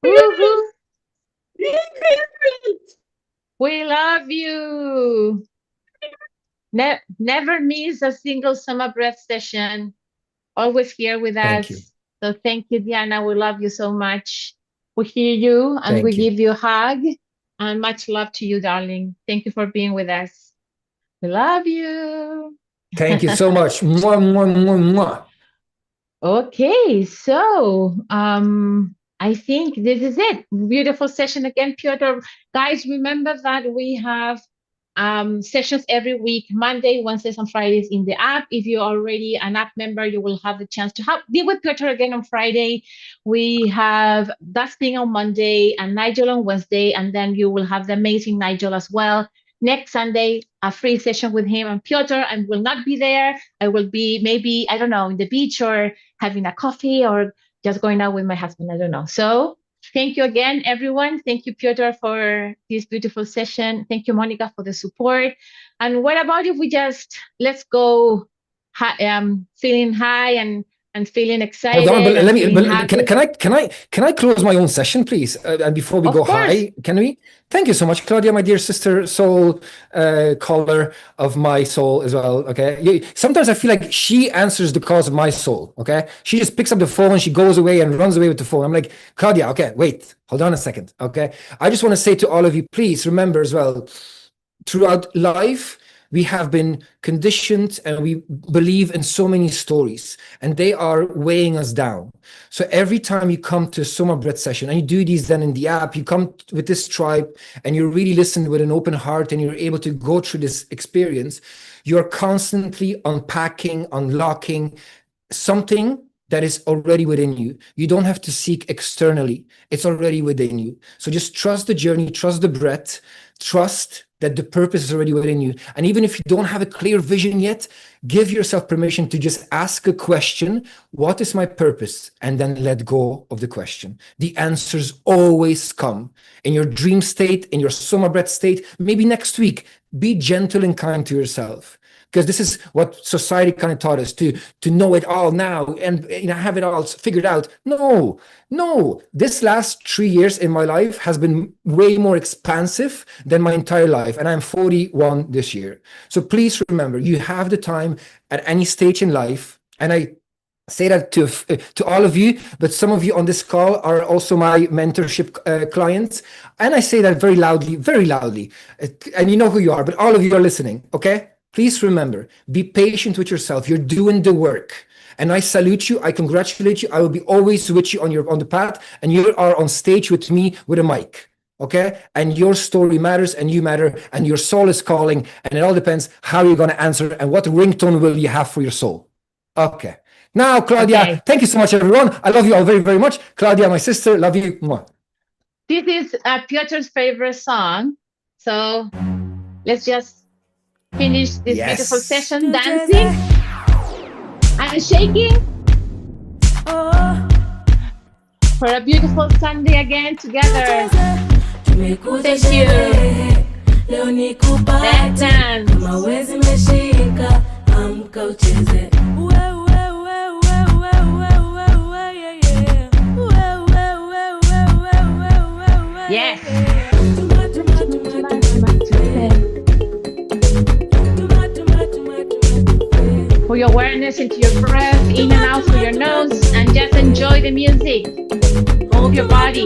Woohoo! We love you. Never miss a single SOMA Breath session. Always here with us. Thank you. So thank you, Diana. We love you so much. We hear you and we give you a hug. And much love to you, darling. Thank you for being with us. We love you. Thank you so much. Mwah, mwah, mwah, mwah. Okay, so I think this is it. Beautiful session again, Piotr. Guys, remember that we have sessions every week, Monday, Wednesdays, and Fridays in the app. If you're already an app member, you will have the chance to be with Piotr again on Friday. We have Dustin on Monday and Nigel on Wednesday, and then you will have the amazing Nigel as well. Next Sunday, a free session with him and Piotr. I will not be there. I will be maybe, I don't know, in the beach or having a coffee or just going out with my husband. I don't know. So thank you again, everyone. Thank you, Piotr, for this beautiful session. Thank you, Monica, for the support. And what about if we let's go feeling high and feeling excited. Hold on, but can I close my own session, please? And before we go high, can we? Thank you so much, Claudia, my dear sister, soul caller of my soul as well. Okay, sometimes I feel like she answers the calls of my soul. Okay, she just picks up the phone and she goes away and runs away with the phone. I'm like, Claudia, okay, wait, hold on a second. Okay, I just want to say to all of you, please remember as well, throughout life, we have been conditioned and we believe in so many stories and they are weighing us down. So every time you come to a SOMA Breath session and you do these then in the app, you come with this tribe and you really listen with an open heart and you're able to go through this experience, you're constantly unpacking, unlocking something that is already within you. You don't have to seek externally. It's already within you. So just trust the journey, trust the breath, trust that the purpose is already within you. And even if you don't have a clear vision yet, give yourself permission to just ask a question, what is my purpose? And then let go of the question. The answers always come. In your dream state, in your SOMA Breath state, maybe next week, be gentle and kind to yourself. Because this is what society kind of taught us, to know it all now and have it all figured out. No. This last 3 years in my life has been way more expansive than my entire life. And I'm 41 this year. So please remember, you have the time at any stage in life. And I say that to all of you, but some of you on this call are also my mentorship clients. And I say that very loudly. And you know who you are, but all of you are listening, okay? Please remember, be patient with yourself. You're doing the work. And I salute you. I congratulate you. I will be always with you on the path. And you are on stage with me with a mic. Okay? And your story matters and you matter. And your soul is calling. And it all depends how you're going to answer and what ringtone will you have for your soul. Okay. Now, Claudia, Okay. thank you so much, everyone. I love you all very, very much. Claudia, my sister, love you. Mwah. This is Piotr's favorite song. So let's just finish this beautiful session dancing and shaking for a beautiful Sunday again together. Thank you. Let's dance. Yes. Put your awareness into your breath, in and out through your nose, and just enjoy the music. Move your body.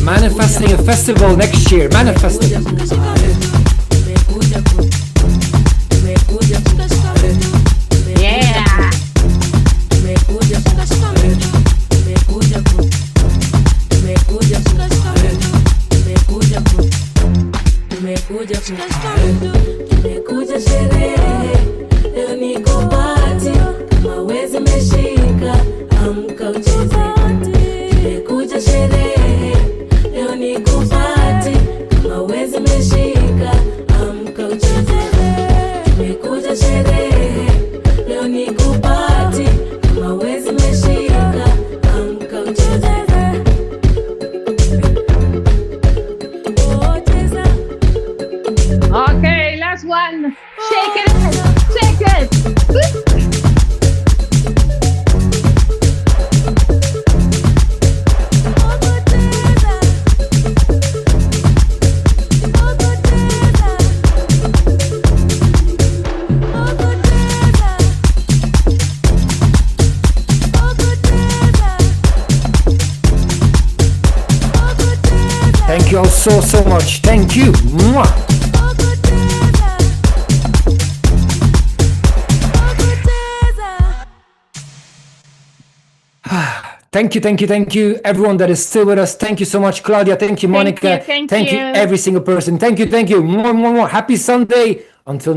Manifesting a festival next year. Manifesting. Yeah. Okay, last one. Shake it, shake it. Thank you all so much. Thank you. Mwah. Thank you, everyone that is still with us. Thank you so much, Claudia. Thank you, Monica. Thank you. Every single person. Thank you. More. Happy Sunday. Until